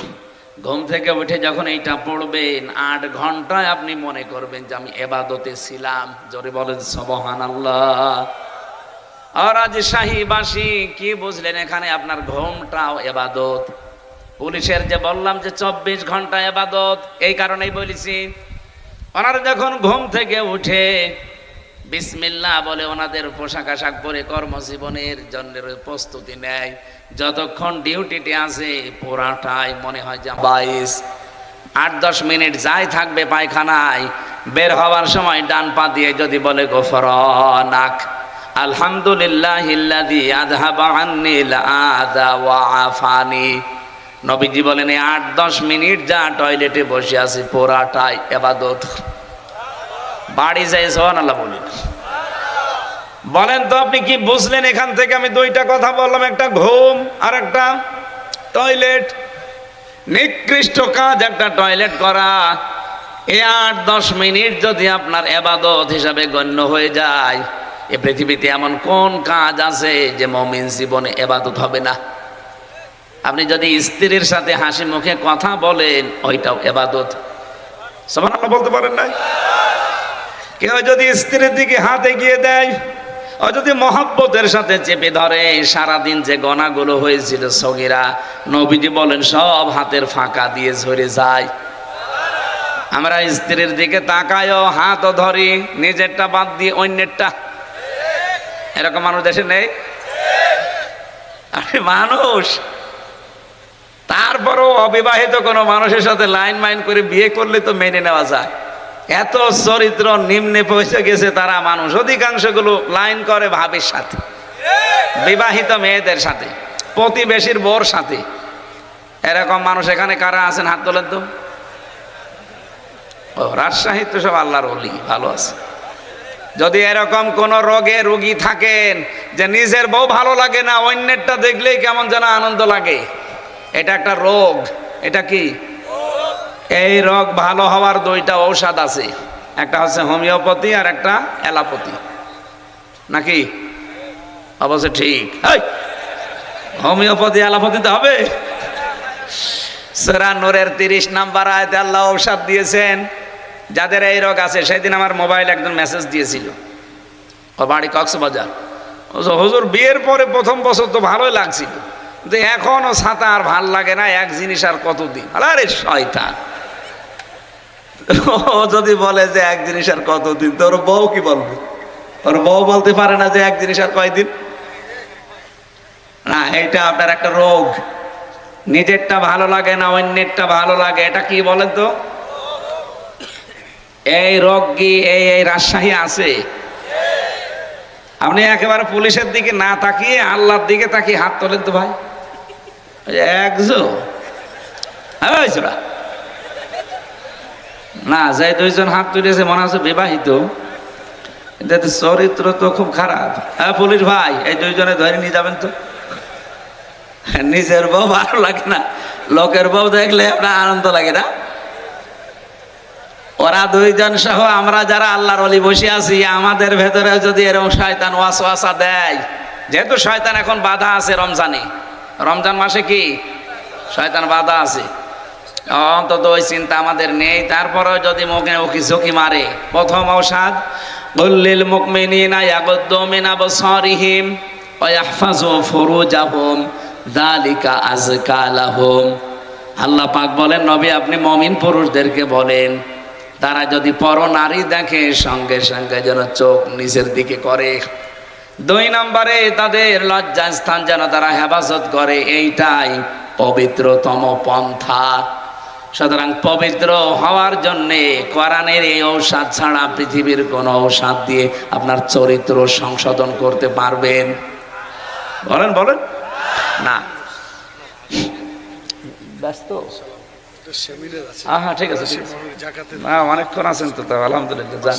ঘুম থেকে উঠে যখন এইটা পড়বেন, 8 ঘন্টায় আপনি মনে করবেন যে আমি ইবাদতে ছিলাম। জোরে বলেন সুবহানাল্লাহ। আর রাজশাহীবাসী কি বুঝলেন? এখানে আপনার ঘুমটাও ইবাদত। পুলিশের যে বললাম যে 24 ঘন্টা ইবাদত, এই কারণেই বলেছি, ওনারা যখন ঘুম থেকে উঠে বিসমিল্লাহ বলে ওনাদের পোশাক আশাক পরে কর্মজীবনের জন্য প্রস্তুতি নেয়, যতক্ষণ ডিউটিতে আছে পুরাটাই মনে হয় যে 22-8-10 মিনিট যাই থাকবে পায়খানায়, বের হওয়ার সময় ডান পা দিয়ে যদি বলে গফরানাক আলহামদুলিল্লাহিল্লাযী আযহাবা আন্নিল আযা ওয়া আফানি, নবীজি বলেন 8-10 মিনিট যা টয়লেটে বসে আছে পুরাটাই ইবাদত। বাড়ি যাই সুবহানাল্লাহ বলেন। বলেন তো আপনি কি বুঝলেন এখান থেকে? আমি দুইটা কথা বললাম, একটা ঘুম আর একটা টয়লেট। নিকৃষ্ট কাজ একটা টয়লেট করা। এই 8-10 মিনিট যদি আপনার ইবাদত হিসাবে গণ্য হয়ে যায়, এ পৃথিবীতে এমন কোন কাজ আছে যে মুমিন জীবনে ইবাদত হবে না? আপনি যদি স্ত্রীর সাথে হাসি মুখে কথা বলেন, ওইটাও ইবাদত। সুবহানাল্লাহ বলতে পারেন না? কেউ যদি স্ত্রীর দিকে হাত এগিয়ে দেয়, ও যদি মহব্বতের সাথে চেপে ধরে, সারাদিন যে গনাগুলো হয়েছিল সগীরা, নবীজি বলেন সব হাতের ফাঁকা দিয়ে ঝরে যায়। আমরা স্ত্রীর দিকে তাকায়ও, হাতও ধরি, নিজেরটা বাদ দিয়ে অন্যেরটা। এরকম মানুষ দেশে নেই? আরে মানুষ, তারপরও অবিবাহিত কোনো মানুষের সাথে লাইন মাইন করে বিয়ে করলে তো মেনে নেওয়া যায়। এত চরিত্র নিম্নে পৌঁছে গেছে তারা মানুষ, অধিকাংশগুলো লাইন করে ভাবির সাথে, বিবাহিত মেয়েদের সাথে, প্রতিবেশীর বোর সাথে। এরকম মানুষ এখানে কারা আছেন হাত তোলেন তো? ও রাজশাহী তো সব আল্লাহর ওলি, ভালো আছে। যদি এরকম কোন রোগে রোগী থাকেন যে নিজের বউ ভালো লাগে না, অন্যেরটা দেখলেই কেমন যেন আনন্দ লাগে, এটা একটা রোগ। এটা কি? এই রোগ ভালো হওয়ার দুইটা ঔষধ আছে, একটা হচ্ছে হোমিওপ্যাথি আর একটা অ্যালোপ্যাথি, নাকি? অবশ্য ঠিক। হোমিওপ্যাথি অ্যালোপ্যাথিতে হবে? সূরা নূরের 30 নম্বর আয়াতে আল্লাহ ঔষধ দিয়েছেন যাদের এই রোগ আছে। সেদিন আমার মোবাইল একজন মেসেজ দিয়েছিল, ও বাড়ি কক্সবাজার। হুজুর বিয়ের পরে প্রথম বছর তো ভালোই লাগছিল, কিন্তু এখনো ছাতা আর ভাল লাগে না, এক জিনিস আর কতদিন। আরে শয়তান, ও যদি বলে যে এক জিনিস আর কতদিন, তো ওর বউ কি বলবে? ওর বউ বলতে পারে না যে এক জিনিস আর কয়দিন? না, এইটা আপনার একটা রোগ। নিজেরটা ভালো লাগে না, অন্যেরটা ভালো লাগে। এটা কি বলেন তো? এই রোগ কি এই রাজশাহী আছে? আপনি একেবারে পুলিশের দিকে না তাকিয়ে আল্লাহর দিকে তাকিয়ে হাত তোলেন তো ভাই। একজন না, যাই দুইজন হাত তুলেছে মনে হচ্ছে বিবাহিত, চরিত্র তো খুব খারাপ। হ্যাঁ পুলিশ ভাই, এই দুইজনে ধরে নিয়ে যাবেন তো। নিজের বউ ভালো লাগে না, লোকের বউ দেখলে আপনার আনন্দ লাগে না? ওরা দুইজন সহ আমরা যারা আল্লাহর ওলি বসে আছি, আমাদের ভেতরে যদি এরকম শয়তান ওয়াসওয়াসা দেয়, যেহেতু শয়তান এখন বাধা আছে রমজানে, রমজান মাসে কি শয়তান বাধা আছে, অন্তত ওই চিন্তা আমাদের নেই। তারপরেও যদি মুখে উকি ঝুঁকি মারে, প্রথম ঔষধ কুল্লিল মুমিনিনা ইয়াগুদ্দু মিন আবসারিহিম ওয়া ইয়াহফাযু ফুরুজাহুম যালিকা আযকা লাহুম। আল্লাহ পাক বলেন, নবী আপনি মুমিন পুরুষদেরকে বলেন, তারা যদি পর নারী দেখে সঙ্গে সঙ্গে যেন চোখ নিচের দিকে করে। 2 নম্বরে তাদের লজ্জাস্থান যেন তারা হেফাজত করে, এইটাই পবিত্রতম পন্থা। সুতরাং পবিত্র হওয়ার জন্যে কোরআনের এই ঔষধ ছাড়া পৃথিবীর কোন ঔষধ দিয়ে আপনার চরিত্র সংশোধন করতে পারবেন? বলেন বলেন না। ব্যস্ত? হ্যাঁ ঠিক আছে, অনেকক্ষণ আছেন তো, আলহামদুলিল্লাহ। যান।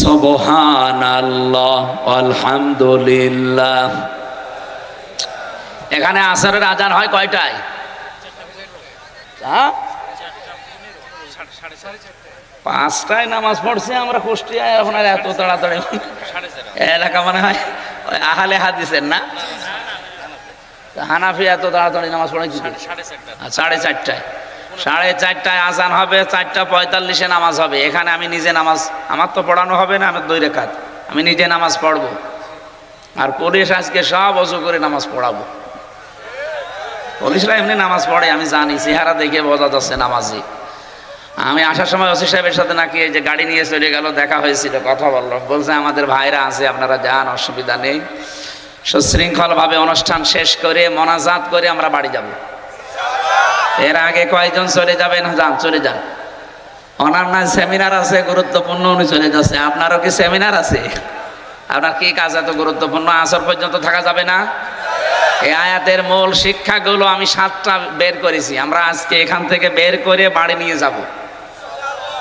সুবহানাল্লাহ আলহামদুলিল্লাহ। এখানে আসরের আজান হয় কয়টায়? হ্যাঁ 5টায় নামাজ পড়ছি আমরা কুষ্টিয়ায়। এখন আর এত তাড়াতাড়ি এলাকা মনে হয় আহলে হাদিসের না, হানাফি এত তাড়াতাড়ি নামাজ পড়ে কি? 4:30টায়। 4:30টায় আজান হবে, 4:45-এ নামাজ হবে। এখানে আমি নিজে নামাজ, আমার তো পড়ানো হবে না, আমার 2 রাকাত আমি নিজে নামাজ পড়বো। আর পুলিশ আজকে সব ওযু করে নামাজ পড়াবো। পুলিশরা এমনি নামাজ পড়ে, আমি জানি, চেহারা দেখে বোঝা যাচ্ছে নামাজি। আমি আসার সময় ওসি সাহেবের সাথে নাকি এই যে গাড়ি নিয়ে চলে গেল, দেখা হয়েছিল, কথা বললো, বলছে আমাদের ভাইরা আছে, আপনারা যান, অসুবিধা নেই। সুশৃঙ্খলভাবে অনুষ্ঠান শেষ করে মোনাজাত করে আমরা বাড়ি যাব। এর আগে কয়েকজন চলে যাবেন? যান, চলে যান। ওনার না সেমিনার আছে গুরুত্বপূর্ণ, উনি চলে যাচ্ছে। আপনারও কি সেমিনার আছে? আপনার কি কাজ এত গুরুত্বপূর্ণ? আসর পর্যন্ত থাকা যাবে না? এই আয়াতের মূল শিক্ষাগুলো আমি 7টা বের করেছি, আমরা আজকে এখান থেকে বের করে বাড়ি নিয়ে যাব।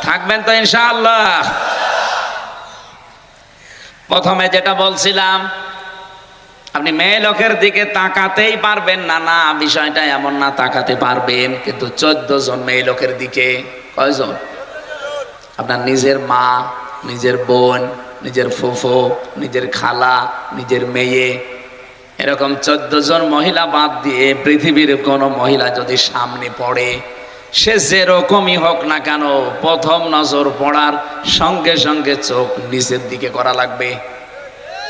থাকবেন তো ইনশাআল্লাহ? প্রথমে যেটা বলছিলাম, আপনি মেয়ে লোকের দিকে তাকাতেই পারবেন না। না, বিষয়টা এমন না, তাকাতে পারবেন, কিন্তু 14 জন মেয়ে লোকের দিকে। কয়জন? আপনার নিজের মা, নিজের বোন, নিজের ফুফু, নিজের খালা, নিজের মেয়ে, এরকম 14 জন মহিলা বাদ দিয়ে পৃথিবীর কোনো মহিলা যদি সামনে পড়ে, সে যেরকমই হোক না কেন, প্রথম নজর পড়ার সঙ্গে সঙ্গে চোখ নিচের দিকে করা লাগবে।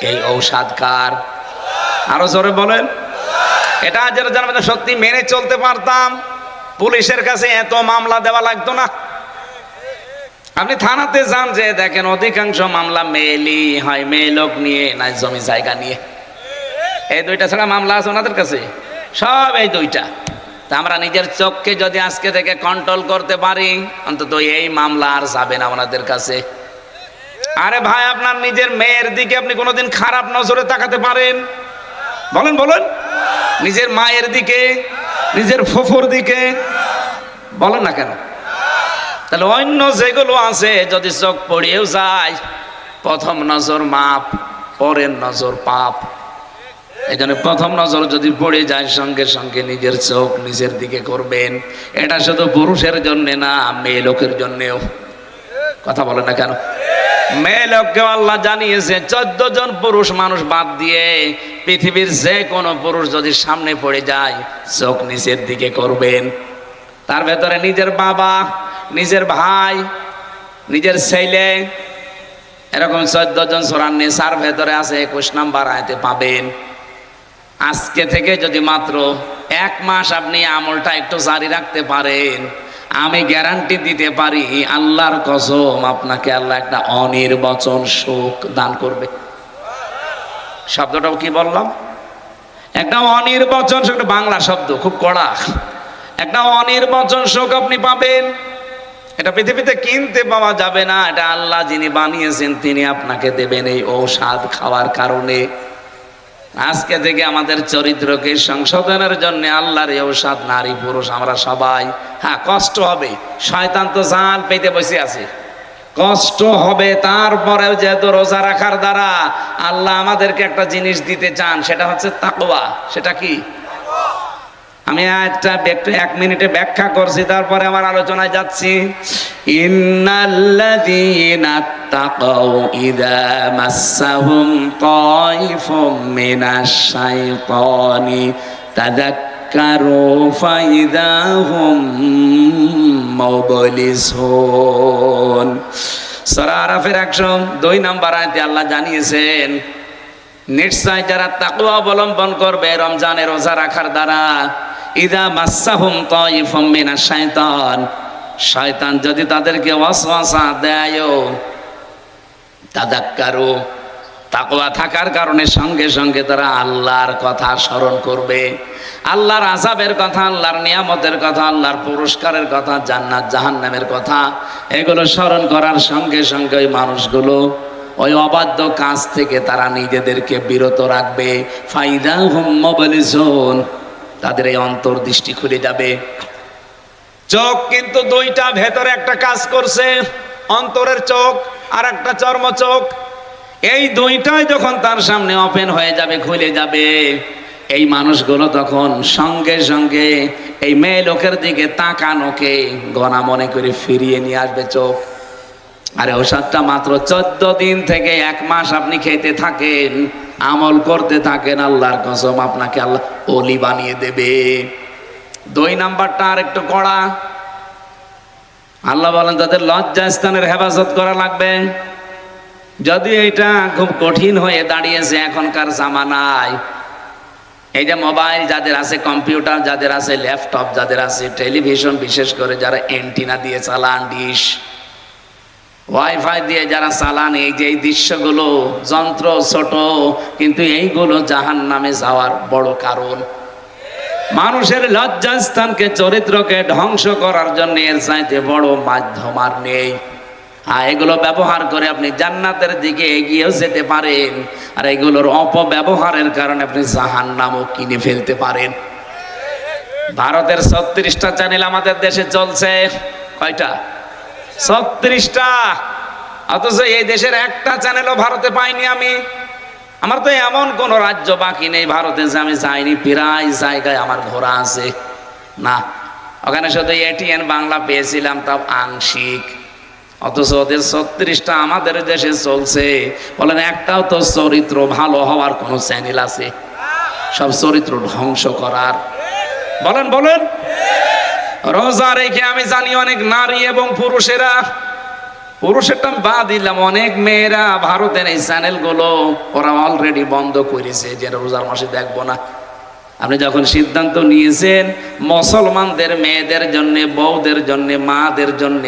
এই ঔষধ কার? আরো জোরে বলেন। এটা যারা সত্যি মেনে চলতে পারতাম, পুলিশের কাছে এত মামলা দেওয়া লাগতো না। আপনি থানাতে যান, যে দেখেন অধিকাংশ মামলা মেয়েলি হয়, মেয়ে লোক নিয়ে না জমি জায়গা নিয়ে। এই দুইটা ছাড়া মামলা আছে ওনাদের কাছে, সব এই দুইটা। তা আমরা নিজের চোখকে যদি আজকে থেকে কন্ট্রোল করতে পারি, অন্তত এই মামলা আর যাবে না ওনাদের কাছে। আরে ভাই, আপনার নিজের মেয়ের দিকে আপনি কোনোদিন খারাপ নজরে তাকাতে পারেন? বলেন বলেন। নিজের মায়ের দিকে, নিজের ফুফুর দিকে বলেন না কেন? তাহলে অন্য যেগুলো আছে যদি চোখ পড়িয়েও যায়, প্রথম নজর মাপ, পরের নজর পাপ। এই জন্য প্রথম নজর যদি পড়ে যায়, সঙ্গে সঙ্গে নিজের চোখ নিজের দিকে করবেন। এটা শুধু পুরুষের জন্য না, মেয়ে লোকের জন্যেও। কথা বলে না কেন? মেয়ে লোককেও আল্লাহ জানিয়েছে 14 জন পুরুষ মানুষ বাদ দিয়ে পৃথিবীর যে কোনো পুরুষ যদি সামনে পড়ে যায়, চোখ নিচের দিকে করবেন। তার ভেতরে নিজের বাবা, নিজের ভাই, নিজের ছেলে, এরকম 14 জন সূরা নিসার ভেতরে আছে, 21 নম্বর আয়াতে পাবেন। আজকে থেকে যদি মাত্র 1 মাস আপনি আমলটা একটু জারি রাখতে পারেন, আমি গ্যারান্টি দিতে পারি, আল্লাহর কসম, আপনাকে আল্লাহ একটা অনির্বচন সুখ দান করবে। শব্দটাও কি বললাম? একটা অনির্বচন সুখ, একটা বাংলা শব্দ, খুব কড়া। একটা অনির্বচন সুখ আপনি পাবেন। এটা পৃথিবীতে কিনতে পাওয়া যাবে না, এটা আল্লাহ যিনি বানিয়েছেন তিনি আপনাকে দেবেন এই ঔষধ খাওয়ার কারণে। আজকে থেকে আমাদের চরিত্রকে সংশোধনের জন্য আল্লাহর এই ঔষধ, নারী পুরুষ আমরা সবাই। হ্যাঁ, কষ্ট হবে, শয়তান তো জাল পেতে বসে আছে, কষ্ট হবে। তারপরেও যেহেতু রোজা রাখার দ্বারা আল্লাহ আমাদেরকে একটা জিনিস দিতে চান, সেটা হচ্ছে তাকওয়া। সেটা কি? আমি একটা 1 মিনিটে ব্যাখ্যা করছি, তারপরে আমার আলোচনায় যাচ্ছি। ইন্নাল্লাযীনা তাকাউ ইযা মাসসাহুম তাইফুম মিনাশ শাইতানি তাযাক্কারু ফাইযা হুম মুবলিসুন। সূরা আরাফের 102 নম্বর আয়াতে আল্লাহ জানিয়েছেন, নিশ্চয় যারা তাকওয়া অবলম্বন করবে রমজানের রোজা রাখার দ্বারা, ইযা মাসসাহুম তাইফুম মিনাশ শাইতান, শয়তান যদি তাদেরকে ওয়াসওয়াসা দেয়, তাযাক্কারু, তাকওয়া থাকার কারণে সঙ্গে সঙ্গে তারা আল্লাহর কথা স্মরণ করবে, আল্লাহর আযাবের কথা, আল্লাহর নিয়ামতের কথা, আল্লাহর পুরস্কারের কথা, জান্নাত জাহান্নামের কথা, এগুলো স্মরণ করার সঙ্গে সঙ্গে ওই মানুষগুলো ওই অবাধ্য কাজ থেকে তারা নিজেদেরকে বিরত রাখবে। ফাইযা হুম মুবলিসুন, তাদের এই অন্তর্দৃষ্টি খুলে যাবে। চোখ কিন্তু দুইটা, ভেতরে একটা কাজ করছে, অন্তরের চোখ আর একটা চর্ম চোখ। এই দুইটাই যখন তার সামনে ওপেন হয়ে যাবে, খুলে যাবে, এই মানুষগুলো তখন সঙ্গে সঙ্গে এই মেয়ে লোকের দিকে তাকানোকে গণা মনে করে ফিরিয়ে নিয়ে আসবে চোখ। আর ঔষধটা মাত্র 14 দিন থেকে 1 মাস আপনি খেতে থাকেন, আমল করতে থাকেন, আল্লাহর কসম আপনাকে আল্লাহ ওলি বানিয়ে দেবে। 2 নাম্বারটা আর একটু কড়া। আল্লাহ বলেন তাদের লজ্জাস্থানের হেফাজত করা লাগবে। যদি এটা খুব কঠিন হয়ে দাঁড়িয়েছে এখনকার জামানায়, এই যে মোবাইল যাদের আছে, কম্পিউটার যাদের আছে, ল্যাপটপ যাদের আছে, টেলিভিশন, বিশেষ করে যারা এন্টিনা দিয়ে চালান, ডিশ, ওয়াইফাই দিয়ে যারা চালান, এই যে এই দৃশ্যগুলো, যন্ত্র ছোট কিন্তু এইগুলো জাহান্নামে যাওয়ার বড় কারণ। মানুষের লজ্জাস্থানকে, চরিত্রকে ধ্বংস করার জন্য এর চাইতে বড় মাধ্যম আর নেই। আর এগুলো ব্যবহার করে আপনি জান্নাতের দিকে এগিয়েও যেতে পারেন, আর এগুলোর অপব্যবহারের কারণে আপনি জাহান্নামও কিনে ফেলতে পারেন। ভারতের 36টা চ্যানেল আমাদের দেশে চলছে। কয়টা? 36টা। অথচ এই দেশের একটা চ্যানেলও ভারতে পাইনি আমি। আমার তো এমন কোন রাজ্য বাকি নেই ভারতে যে আমি যাইনি, প্রায় জায়গায় আমার ঘোরা আছে। না, ওখানে শুধু এটিএন বাংলা পেয়েছিলাম, তাও আংশিক। অথচ ওদের 36টা আমাদের দেশে চলছে। বলেন একটাও তো চরিত্র ভালো হওয়ার কোন চ্যানেল আছে? সব চরিত্র ধ্বংস করার। বলেন বলেন। রোজা রেখে আমি জানি অনেক নারী এবং পুরুষেরা, পুরুষেরটা বাদ দিলাম, অনেক মেয়েরা ভারতের এই চ্যানেলগুলো ওরা অলরেডি বন্ধ করেছে, যে রোজার মাসে দেখবো না। আপনি যখন সিদ্ধান্ত নিয়েছেন মুসলমানদের মেয়েদের জন্য, বউদের জন্য, মাদের জন্য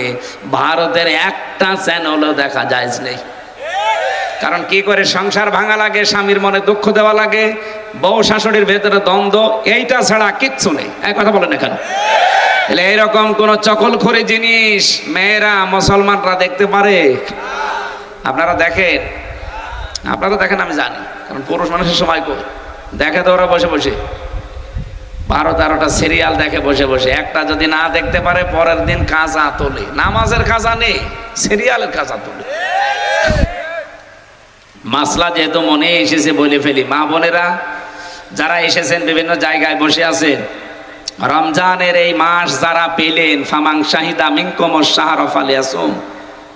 ভারতের একটা চ্যানেলও দেখা যায় নেই। কারণ কি করে সংসার ভাঙা লাগে, স্বামীর মনে দুঃখ দেওয়া লাগে, বউ শাশুড়ির ভেতরে দ্বন্দ্ব, এইটা ছাড়া কিচ্ছু নেই। এক কথা বলেন এখানে। তাহলে এইরকম কোন চকলখড়ি জিনিস মেয়েরা মুসলমানরা দেখতে পারে? আপনারা দেখেন? আপনারা দেখেন আমি জানি, কারণ পুরুষ মানুষের সময় কই দেখে তো ওরা বসে বসে 12-13টা সিরিয়াল দেখে বসে বসে। একটা যদি না দেখতে পারে পরের দিন কাজা তোলে, নামাজের কাজা নেই, সিরিয়ালের কাজা তোলে। মাসলা যেহেতু মনে এসেছে বলে ফেলি, মা বোনেরা যারা এসেছেন বিভিন্ন জায়গায় বসে আছেন, রমজানের এই মাস যারা পেলেন, ফামাং শাহিদা মিনকুমুশ শাহরা ফালিয়াসুম,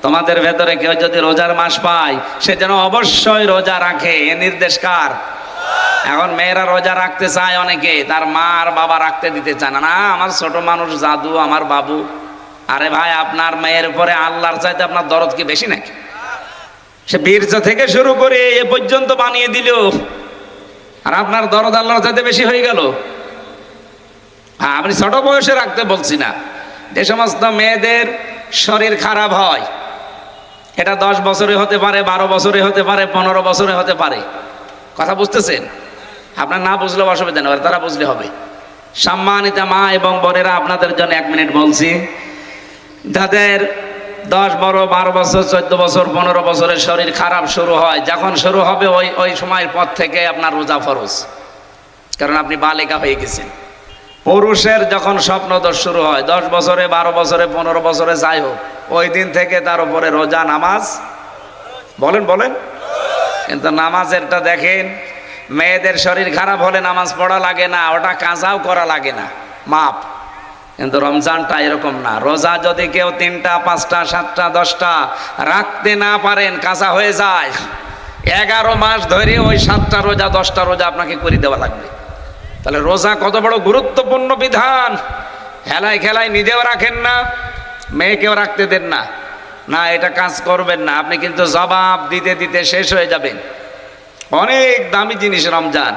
তোমাদের ভেতরে কেউ যদি রোজার মাস পায় সে যেন অবশ্যই রোজা রাখে। এ নির্দেশ কার? এখন মেয়েরা রোজা রাখতে চায় অনেকে, তার মা আর বাবা রাখতে দিতে চায় না। না, আমার ছোট মানুষ জাদু, আমার বাবু। আরে ভাই, আপনার মেয়ের উপরে আল্লাহর চাইতে আপনার দরদ কি বেশি নাকি? সে বীর্য থেকে শুরু করে এ পর্যন্ত বানিয়ে দিল, আর আপনার দরদ আল্লাহর চাইতে বেশি হয়ে গেল। হ্যাঁ, আপনি ছোট বয়সে রাখতে বলছি না। যে সমস্ত মেয়েদের শরীর খারাপ হয়, এটা 10 বছরে হতে পারে, 12 বছরে হতে পারে, 15 বছরে হতে পারে। কথা বুঝতেছেন? আপনার না বুঝলেও অসুবিধা নেই, তারা বুঝলে হবে। সম্মানিত মা এবং বোনেরা, আপনাদের জন্য 1 মিনিট বলছি। যাদের 10, 12 বছর, 14 বছর, 15 বছরের শরীর খারাপ শুরু হয়, যখন শুরু হবে ওই সময়ের পর থেকে আপনার রোজা ফরজ, কারণ আপনি বালিকা হয়ে গেছেন। পুরুষের যখন স্বপ্নদোষ শুরু হয় 10 বছরে, 12 বছরে, 15 বছরে, যাই হোক, ওই দিন থেকে তার উপরে রোজা, নামাজ। বলেন বলেন। কিন্তু নামাজেরটা দেখেন, মেয়েদের শরীর খারাপ হলে নামাজ পড়া লাগে না, ওটা কাজাও করা লাগে না, মাপ। কিন্তু রমজানটা এরকম না। রোজা যদি কেউ 3টা, 5টা, 7টা, 10টা রাখতে না পারেন, কাজা হয়ে যায়। 11 মাস ধরে ওই 7টা রোজা, 10টা রোজা আপনাকে করে দেওয়া লাগবে। তাহলে রোজা কত বড় গুরুত্বপূর্ণ বিধান। খেলায় খেলায় নিজেও রাখেন না, মেয়েকেও রাখতে দেন না। না, এটা কাজ করবেন না, আপনি কিন্তু জবাব দিতে দিতে শেষ হয়ে যাবেন। অনেক দামি জিনিস রমজান।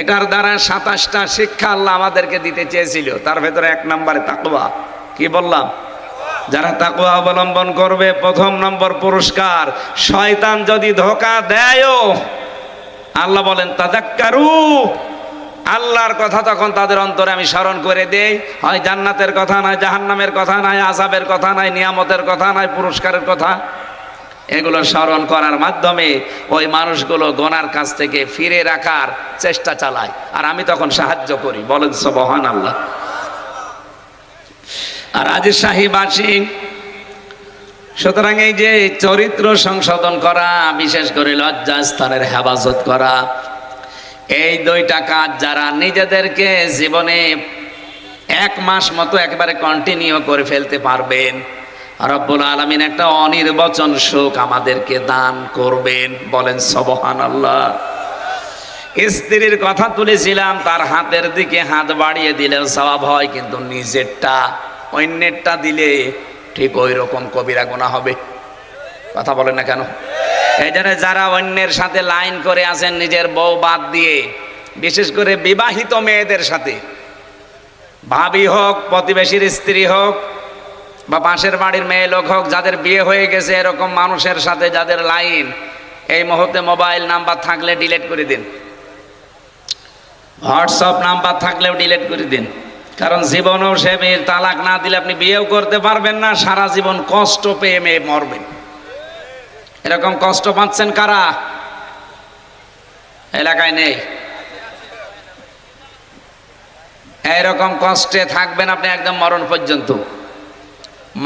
এটার দ্বারা 27টা শিক্ষা আল্লাহ আমাদেরকে দিতে চেয়েছিল, তার ভেতরে 1 নম্বরে তাকওয়া। কি বললাম? যারা তাকওয়া অবলম্বন করবে 1ম নম্বর পুরস্কার। শয়তান যদি ধোঁকা দেয়ও, আল্লাহ বলেন তাযাক্কারু, আল্লাহর কথা তখন তাদের অন্তরে আমি স্মরণ করে দেই। হয় জান্নাতের কথা নয়, জাহান্নামের কথা নয়, আযাবের কথা নয়, নিয়ামতের কথা নয়, পুরস্কারের কথা। এগুলো স্মরণ করার মাধ্যমে ওই মানুষগুলো গুনার কাছ থেকে ফিরে রাখার চেষ্টা চালায়, আর আমি তখন সাহায্য করি। বলেন সুবহানাল্লাহ। আর রাজশাহীবাসী, সুতরাং এই যে চরিত্র সংশোধন করা, বিশেষ করে লজ্জাস্থানের হেফাজত করা, এই 2টা কাজ যারা নিজেদেরকে জীবনে 1 মাস মতো একেবারে কন্টিনিউ করে ফেলতে পারবেন, রব্বুল আলামিন একটা অনির্বচন সুখ আমাদেরকে দান করবেন। বলেন সুবহানাল্লাহ। স্ত্রীর কথা তুলেছিলাম, তার হাতের দিকে হাত বাড়িয়ে দিলেও সওয়াব হয়, কিন্তু নিজেরটা অন্যেরটা দিলে ঠিক ওই রকম কবিরা গুনাহ হবে। কথা বলেন না কেন? এই জন্য যারা অন্যের সাথে লাইন করে আছেন নিজের বউ বাদ দিয়ে, বিশেষ করে বিবাহিত মেয়েদের সাথে, ভাবি হোক, প্রতিবেশীর স্ত্রী হোক, বা পাশের বাড়ির মেয়ে লোক হোক, যাদের বিয়ে হয়ে গেছে, এরকম মানুষের সাথে যাদের লাইন, এই মুহূর্তে মোবাইল নাম্বার থাকলে ডিলিট করে দিন, হোয়াটসঅ্যাপ নাম্বার থাকলেও ডিলিট করে দিন। কারণ জীবনেও সে মেয়ের তালাক না দিলে আপনি বিয়েও করতে পারবেন না, সারা জীবন কষ্ট পেয়ে মেয়ে মরবেন। এরকম কষ্ট পাচ্ছেন কারা? এলাকায় নেই? এরকম কষ্টে থাকবেন আপনি একদম মরণ পর্যন্ত।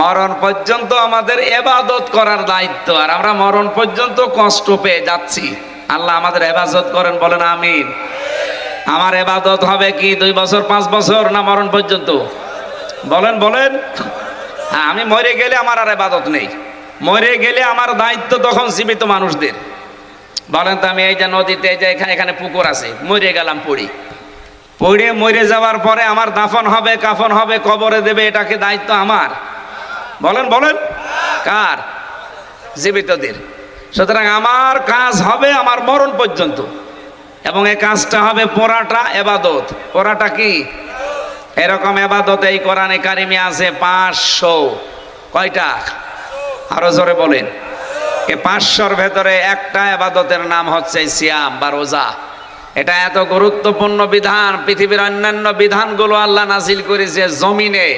মরণ পর্যন্ত আমাদের ইবাদত করার দায়িত্ব, আর আমরা মরণ পর্যন্ত কষ্ট পেয়ে যাচ্ছি। আল্লাহ আমাদের ইবাদত করেন, বলেন আমিন। আমার ইবাদত হবে কি 2 বছর, 5 বছর, না মরণ পর্যন্ত? বলেন বলেন। হ্যাঁ, আমি মরে গেলে আমার আর ইবাদত নেই। মরে গেলে আমার দায়িত্ব তখন জীবিত মানুষদের। বলেন তো, আমি এই যে নদীতে, এই যে এখানে পুকুর আছে, মরে গেলাম, পড়ে মরে যাওয়ার পরে আমার দাফন হবে, কাফন হবে, কবরে দেবে, এটাকে দায়িত্ব আমার? বলেন বলেন। কার? জীবিতদের। সুতরাং আমার কাজ হবে আমার মরণ পর্যন্ত। এবং এই কাজটা হবে পুরাটা এবাদত। পুরাটা কি? এরকম এবাদত এই কোরআনে কারিমে আছে 500। কয়টা? আরো জোরে বলেন। এই 500-র ভেতরে একটা এবাদতের নাম হচ্ছে সিয়াম বা রোজা। এটা এত গুরুত্বপূর্ণ বিধান, পৃথিবীর অন্যান্য বিধানগুলো আল্লাহ নাজিল করেছে জমিনে,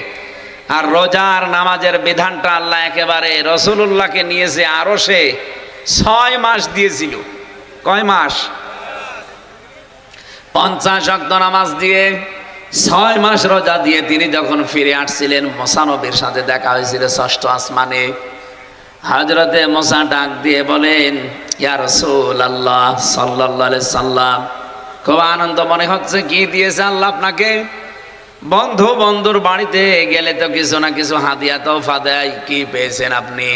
আর রোজার নামাজের বিধানটা আল্লাহ একেবারে রাসূলুল্লাহকে নিয়েছে আরশে 6 মাস দিয়েছিল। কয় মাস? 50 ওয়াক্ত নামাজ দিয়ে 6 মাস রোজা দিয়ে তিনি যখন ফিরে আসছিলেন, মুসা নবীর সাথে দেখা হয়েছিল 6ষ্ঠ আসমানে। হযরতে মুসা ডাক দিয়ে বলেন, ইয়া রাসূলুল্লাহ সাল্লাল্লাহু আলাইহি সাল্লাম, খুব আনন্দ মনে হচ্ছে। কি দিয়েছে আল্লাহ আপনাকে? বন্ধুর বাড়িতে গেলে তো কিছু না কিছু হাদিয়া তোফা দেয়, কি পেয়েছেন আপনি?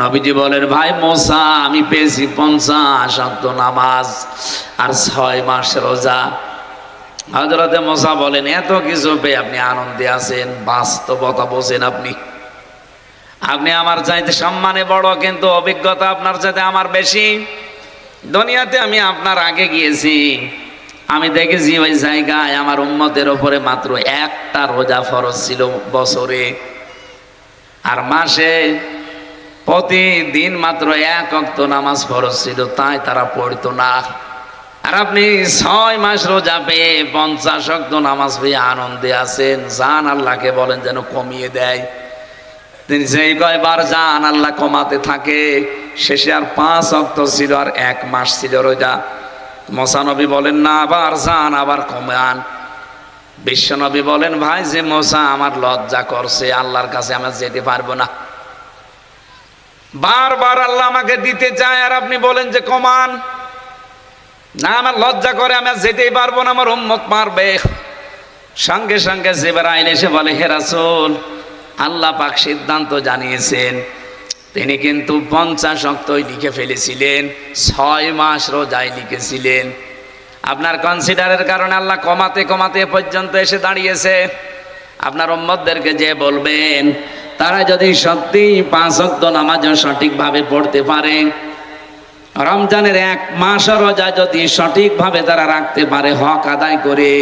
নবীজি বলেন, ভাই মুসা, আমি পেয়েছি 50 ওয়াক্ত নামাজ আর 6 মাস রোজা। হযরতে মুসা বলেন, এত কিছু পেয়ে আপনি আনন্দে আছেন, বাস্তবতা বোঝেন আপনি। আপনি আমার চাইতে সম্মানে বড়, কিন্তু অভিজ্ঞতা আপনার চাইতে আমার বেশি। দুনিয়াতে আমি আপনার আগে গিয়েছি, আমি দেখেছি ওই জায়গায় আমার উম্মতের ওপরে মাত্র একটা রোজা ফরজ ছিল বছরে, আর মাসে প্রতিদিন মাত্র 1 ওয়াক্ত নামাজ ফরজ ছিল, তাই তারা পড়তো না। আর আপনি 6 মাস রোজা পেয়ে 50 ওয়াক্ত নামাজ পেয়ে আনন্দে আছেন। জান আল্লাহকে বলেন যেন কমিয়ে দেয়। তিনি যেই কয়বার যান আল্লাহ কমাতে থাকে। শেষে আর 5 ওয়াক্ত ছিল, আর 1 মাস ছিল রোজা। মুসা নবী বলেন, না, আবার যান, আবার কমান। বিশ্ব নবী বলেন, ভাই যে মুসা আমার লজ্জা করছে, আল্লাহর কাছে আমি যেতে পারবো না। বারবার আল্লাহ আমাকে দিতে চায়, আর আপনি বলেন যে কমান। না, আমার লজ্জা করে, আমি যেতেই পারবো না, আমার উম্মত মারবে। সঙ্গে সঙ্গে জিবরাইল এসে বলে, হে রাসূল, আল্লাহ পাক সিদ্ধান্ত জানিয়েছেন। তিনি কিন্তু 50 ওয়াক্তই লিখে ফেলেছিলেন, 6 মাস রোজায় লিখেছিলেন। আপনার কনসিডারের কারণে আল্লাহ কমাতে কমাতে পর্যন্ত এসে দাঁড়িয়েছে। আপনার উম্মতদেরকে যে বলবেন, তারা যদি সত্যি 5 ওয়াক্ত নামাজও সঠিকভাবে পড়তে পারে, রমজানের 1 মাস রোজা যদি সঠিকভাবে তারা রাখতে পারে, হক আদায় করে,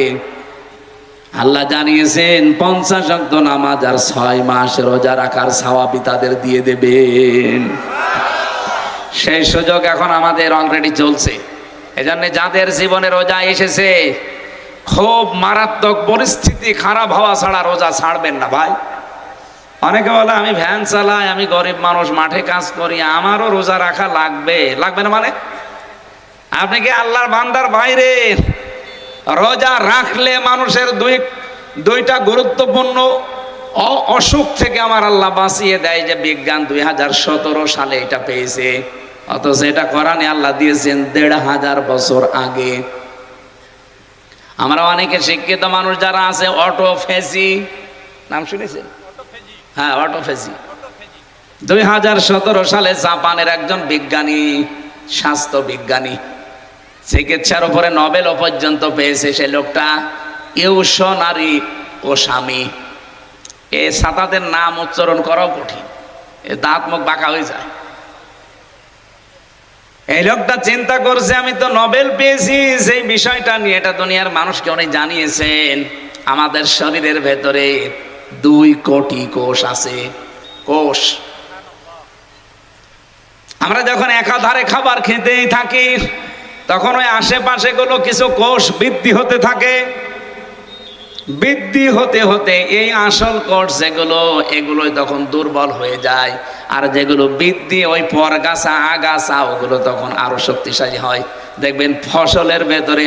আল্লাহ জানিয়েছেন 50 ওয়াক্ত নামাজ আর 6 মাস রোজা রাখার সওয়াবই তাদের দিয়ে দেবেন। সেই সুযোগ এখন আমাদের অলরেডি চলছে। এজন্য যাদের জীবনে রোজা এসেছে, খুব মারাত্মক পরিস্থিতি খারাপ হওয়া ছাড়া রোজা ছাড়বেন না ভাই। অনেকে বলে, আমি ভ্যান চালাই, আমি গরিব মানুষ, মাঠে কাজ করি, আমারও রোজা রাখা লাগবে। লাগবে না মানে? আপনি কি আল্লাহর বান্দার বাইরে? রোজা রাখলে মানুষের দুইটা গুরুত্বপূর্ণ অসুখ থেকে আমার আল্লাহ বাঁচিয়ে দেয়, যে বিজ্ঞান 2017 সালে এটা পেয়েছে, অথচ এটা কোরআনে আল্লাহ দিয়েছেন 1500 বছর আগে। আমরা অনেকে শিক্ষিত মানুষ যারা আছে, অটোফেজি নাম শুনেছেন? হ্যাঁ, অটোফেজি 2017 সালে জাপানের একজন বিজ্ঞানী, স্বাস্থ্য বিজ্ঞানী, চিকিৎসার উপরে নোবেল পর্যন্ত পেয়েছে। সে লোকটা ইউশনারি ওসামি। এ সাতাদের নাম উচ্চারণ করাও কঠিন, এ দাঁত মুখ বাঁকা হয়ে যায়। এই লোকটা চিন্তা করছে, আমি তো নোবেল পেয়েছি সেই বিষয়টা নিয়ে, এটা দুনিয়ার মানুষকে অনেক জানিয়েছেন। আমাদের শরীরের ভেতরে 2 কোটি কোষ আছে। কোষ, আমরা যখন একাধারে খাবার খেতেই থাকি, তখন ওই আশেপাশে গুলো কিছু কোষ বৃদ্ধি হতে থাকে। বৃদ্ধি হতে হতে এই আসল কোষ যেগুলো, এগুলোই তখন দুর্বল হয়ে যায়। আর যেগুলো বৃদ্ধি, ওই পরগাছা আগাছা, ওগুলো তখন আরো শক্তিশালী হয়। দেখবেন ফসলের ভেতরে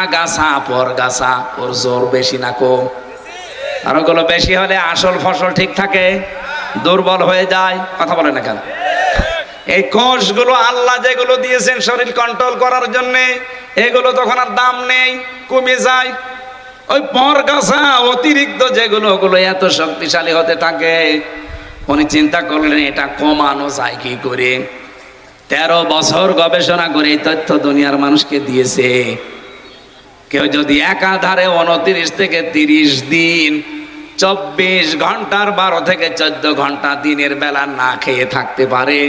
আগাছা পরগাছা, ওর জোর বেশি না কম? আর ওগুলো বেশি হলে আসল ফসল ঠিক থাকে, দুর্বল হয়ে যায়। কথা বলে না কেন? এই কোষগুলো আল্লাহ যেগুলো দিয়েছেন শরীর কন্ট্রোল করার জন্য, এগুলো তখন আর দাম নেই, কমে যায়। ওই পরগাছা অতিরিক্ত যেগুলো, ওগুলো এত শক্তিশালী হতে থাকে। উনি চিন্তা করলেন, এটা কমানো যায় কি করে। 13 বছর গবেষণা করে এই তথ্য দুনিয়ার মানুষকে দিয়েছে। কেউ যদি একাধারে 29 থেকে 30 দিন 24 ঘন্টার 12 থেকে 14 ঘন্টা দিনের বেলা না খেয়ে থাকতে পারে,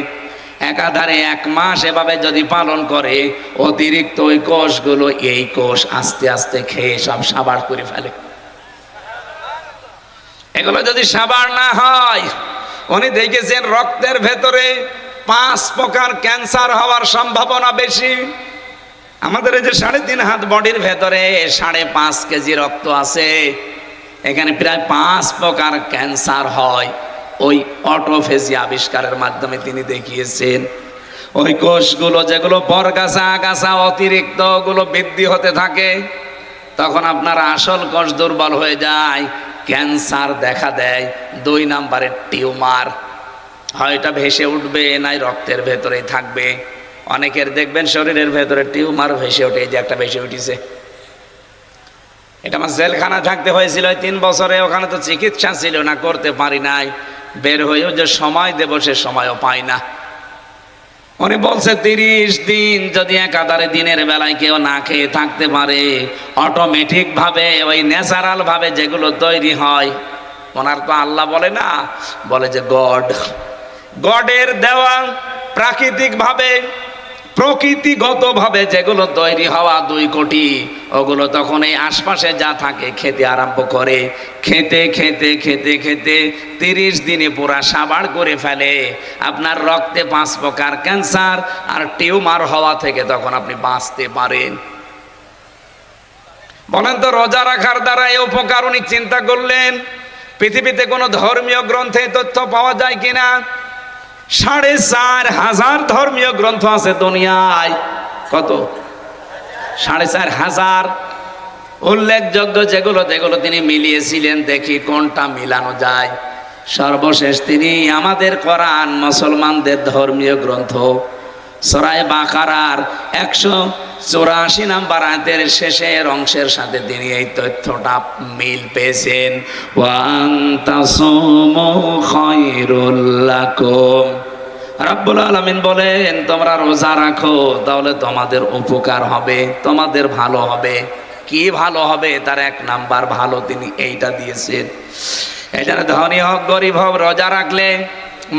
একাধারে 1 মাস এভাবে যদি পালন করে, অতিরিক্ত ওই কোষগুলো এই কোষ আস্তে আস্তে খেয়ে সব সাবার করে ফেলে। এগুলো যদি সাবার না হয়, উনি দেখেছেন রক্তের ভেতরে 5 প্রকার ক্যান্সার হওয়ার সম্ভাবনা বেশি। আমাদের এই যে 3.5 হাত বডির ভেতরে 5.5 কেজি রক্ত আছে, এখানে প্রায় 5 প্রকার ক্যান্সার হয়। ওই অটোফেজি আবিষ্কারের মাধ্যমে তিনি দেখিয়েছেন ওই কোষগুলো যেগুলো বরগাছা আগাছা অতিরিক্ত গুলো বৃদ্ধি হতে থাকে, তখন আপনার আসল কোষ দুর্বল হয়ে যায়, ক্যান্সার দেখা দেয়। 2 নম্বরে টিউমার, হয় এটা ভেসে উঠবে নাই রক্তের ভেতরেই থাকবে। অনেকের দেখবেন শরীরের ভেতরে টিউমার ভেসে ওঠে, যে একটা ভেসে উঠেছে। এটা আমার জেলখানা থাকতে হয়েছিল 3 বছরে, ওখানে তো চিকিৎসা ছিল না, করতে পারি নাই। বের হয়েও যে সময় দেব সে সময়ও পাই না। উনি বলছে 30 দিন যদি একাধারে দিনের বেলায় কেউ না খেয়ে থাকতে পারে, অটোমেটিক ভাবে ওই ন্যাচারাল ভাবে যেগুলো তৈরি হয়, ওনার তো আল্লাহ বলে না, বলে যে গডের দেওয়া প্রাকৃতিক ভাবে প্রকৃতিগত ভাবে যেগুলো তৈরি হওয়া 2 কোটি, ওগুলো তখন এই আশপাশে যা থাকে খেতে আরম্ভ করে। খেতে খেতে খেতে খেতে 30 দিনে পুরা সাবাড় করে ফেলে। আপনার রক্তে 5 প্রকার ক্যান্সার আর টিউমার হওয়া থেকে তখন আপনি বাঁচতে পারেন। বলেন তো, রোজা রাখার দ্বারা এই উপকার উনি চিন্তা করলেন? পৃথিবীতে কোনো ধর্মীয় গ্রন্থে তথ্য পাওয়া যায় কিনা? 4,500 ধর্মীয় গ্রন্থ আছে দুনিয়ায়। কত? 4,500 উল্লেখযোগ্য যেগুলো তিনি মিলিয়েছিলেন, দেখি কোনটা মিলানো যায়। সর্বশেষ তিনি আমাদের কোরআন, মুসলমানদের ধর্মীয় গ্রন্থ সূরা বাকারার 184 নম্বর আয়াতের শেষের অংশের সাথে তিনি এই তথ্যটা মিল পেয়েছেন। ওয়া আনতাসুমু খায়রুল লাকুম। রাব্বুল আলামিন বলেন, তোমরা রোজা রাখো, তাহলে তোমাদের উপকার হবে, তোমাদের ভালো হবে। কি ভালো হবে? তার 1 নাম্বার ভালো তিনি এইটা দিয়েছেন। এখানে ধনী হোক গরিব হোক, রোজা রাখলে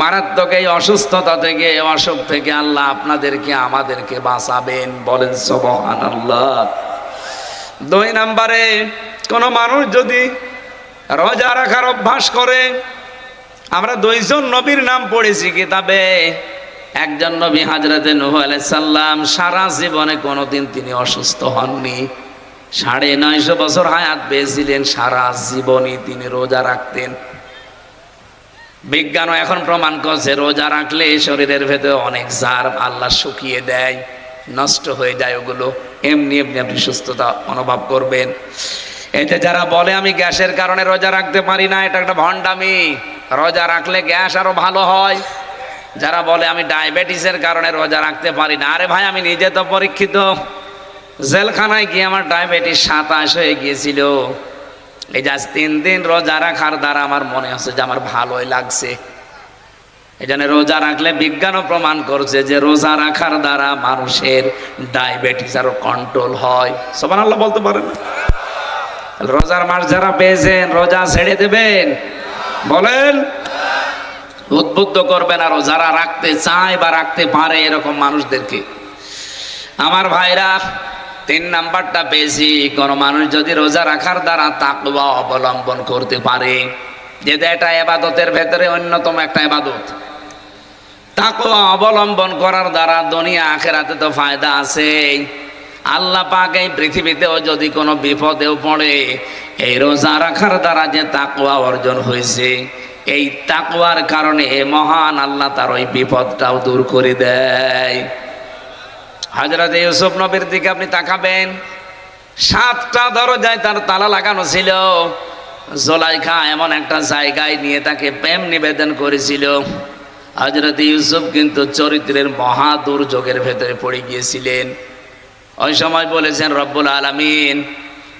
মারাত্মক এই অসুস্থতা থেকে, অসুখ থেকে আল্লাহ আপনাদেরকে আমাদেরকে বাঁচাবেন। বলেন সুবহানাল্লাহ। 2 নম্বরে, কোন মানুষ যদি রোজা রাখার অভ্যাস করে, আমরা 2 জন নবীর নাম পড়েছি কিতাবে। একজন নবী হযরতে নূহ আলাইহিস সালাম, সারা জীবনে কোনোদিন তিনি অসুস্থ হননি। 950 বছর হায়াত পেয়েছিলেন, সারা জীবনই তিনি রোজা রাখতেন। বিজ্ঞানও এখন প্রমাণ করছে রোজা রাখলে শরীরের ভেতরে অনেক জার আল্লাহ শুকিয়ে দেয়, নষ্ট হয়ে যায়। ওগুলো এমনি এমনি আপনি সুস্থতা অনুভব করবেন। এতে যারা বলে আমি গ্যাসের কারণে রোজা রাখতে পারি না, এটা একটা ভণ্ডামি। রোজা রাখলে গ্যাস আরো ভালো হয়। যারা বলে আমি ডায়াবেটিসের কারণে রোজা রাখতে পারি না, আরে ভাই আমি নিজে তো পরীক্ষিত। জেলখানায় গিয়ে আমার ডায়াবেটিস 27 হয়ে গিয়েছিল। এই যে 3 দিন রোজা রাখার দ্বারা আমার মনে হচ্ছে যে আমার ভালোই লাগছে। এই জন্য রোজা রাখলে বিজ্ঞানও প্রমাণ করছে যে রোজা রাখার দ্বারা মানুষের ডায়াবেটিস আরো কন্ট্রোল হয়। সুবহানাল্লাহ বলতে পারেন? রোজার মাস যারা পেয়েছেন, রোজা ছেড়ে দেবেন? বলেন। উদ্বুদ্ধ করবেন আরো যারা রাখতে চায় বা রাখতে পারে এরকম মানুষদেরকে। আমার ভাইরা, 3 নাম্বারটা পেয়েছি, কোন মানুষ যদি রোজা রাখার দ্বারা তাকওয়া অবলম্বন করতে পারে, যেটা এটা ইবাদতের ভেতরে অন্যতম একটা ইবাদত। তাকওয়া অবলম্বন করার দ্বারা দুনিয়া আখিরাতে তো ফায়দা আছে। আল্লাহ পাক এই পৃথিবীতেও যদি কোনো বিপদেও পড়ে, এই রোজা রাখার দ্বারা যে তাকওয়া অর্জন হয়েছে, এই তাকওয়ার কারণে মহান আল্লাহ তার ওই বিপদটাও দূর করে দেয়। হযরত ইউসুফ নবীর দিকে আপনি তাকাবেন, 7টা দরজায় তার তালা লাগানো ছিল। জুলাইখা এমন একটা জায়গায় নিয়ে তাকে প্রেম নিবেদন করেছিল। হযরত ইউসুফ কিন্তু চরিত্রের মহা দুর্যোগের ভেতরে পড়ে গিয়েছিলেন। ওই সময় বলেছেন রব্বুল আলামিন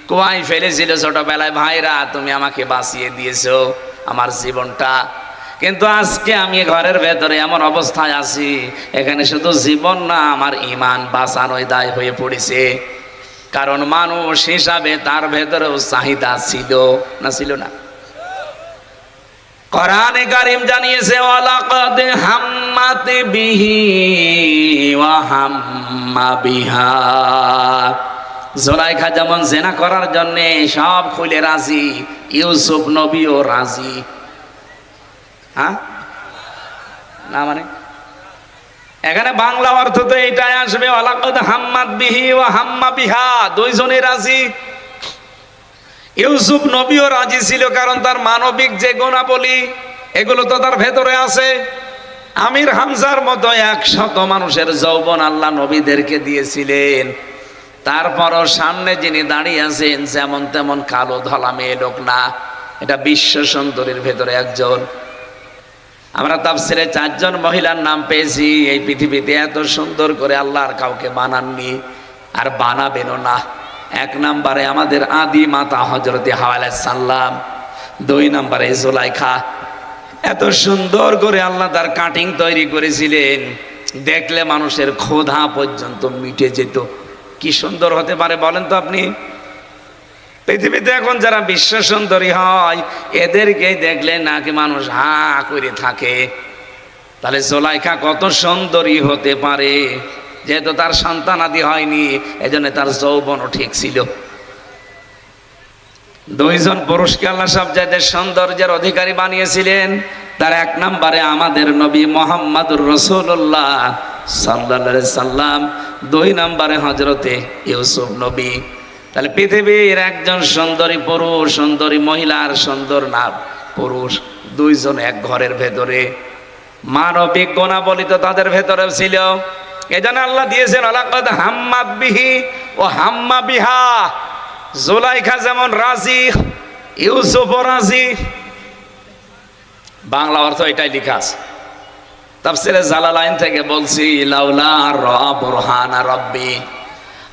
কুয়ায় ফেলেছিল ছোটবেলায়, ভাইরা তুমি আমাকে বাঁচিয়ে দিয়েছো আমার জীবনটা, কিন্তু আজকে আমি ঘরের ভেতরে এমন অবস্থায় আছি, এখানে শুধু জীবন না আমার ঈমান বাঁচানোই দায় হয়ে পড়েছে। কারণ মানুষ হিসাবে তার ভেতরেও চাহিদা ছিল না, ছিল না? কোরআনে কারীম জানিয়েছে ওয়ালাকাদ হাম্মাত বিহি ওয়া হাম্মা বিহা। জুলাইখা যেমন জেনা করার জন্য সব খুলে রাজি, ইউসুফ নবীও রাজি। হ্যাঁ না মানে এখানে বাংলা অর্থ তো এটাই আসবে, ওয়ালাকাদ হাম্মাত বিহি ওয়া হাম্মা বিহা, দুইজনে রাজি। ইউসুফ নবীও রাজি ছিল, কারণ তার মানবিক যে গুণাবলী এগুলো তো তার ভেতরে আছে। আমির হামজার মতো 100 মানুষের যৌবন আল্লাহ নবীদেরকে দিয়েছিলেন, তারপরও সামনে যিনি দাঁড়িয়ে আছেন যেমন তেমন কালো ধলা মেয়ে লোক না, এটা বিশ্ব সুন্দরীর ভেতরে একজন। আমরা তাফসিরে 4 জন মহিলার নাম পেয়েছি। এই পৃথিবীতে এত সুন্দর করে আল্লাহর কাউকে বানাননি, আর বানাবেনও না। 1 নম্বরে আমাদের আদি মাতা হযরতে হাওয়া আলাইহিস সালাম, 2 নম্বরে জুলাইখা। এত সুন্দর করে আল্লাহ তার কাটিং তৈরি করেছিলেন, দেখলে মানুষের ক্ষুধা পর্যন্ত মিটে যেত। কি সুন্দর হতে পারে বলেন তো আপনি? পৃথিবীতে এখন যারা বিশ্ব সুন্দরী হয় এদেরকে দেখলে নাকি মানুষ হা করে থাকে। তাহলে জুলাইখা কত সুন্দরী হতে পারে, যেহেতু তার সন্তান আদি হয়নি, এজন্য তার যৌবনও ঠিক ছিল। 2 জন পুরুষকে আল্লাহ সবচাইতে সৌন্দর্যের অধিকারী বানিয়েছিলেন। তার 1 নম্বরে আমাদের নবী মুহাম্মদুর রাসূলুল্লাহ সাল্লাল্লাহু আলাইহি সাল্লাম, 2 নম্বরে হযরতে ইউসুফ নবী। তাহলে পৃথিবীর একজন সুন্দরী পুরুষ, সুন্দরী মহিলা আর সুন্দর না পুরুষ, 2 জন এক ঘরের ভেতরে। মানবিক গুণাবলী তো তাদের ভেতরে ছিল, এজন্য আল্লাহ দিয়েছেন ওয়ালাকাদ হাম্মাত বিহি ওয়া হাম্মা বিহা। জুলাইখা যেমন রাজি, ইউসুফও রাজি। বাংলা অর্থ এটাই লেখা আছে। তাফসিরে জালালাইন থেকে বলছি, লাউলা বুরহানা রাব্বি,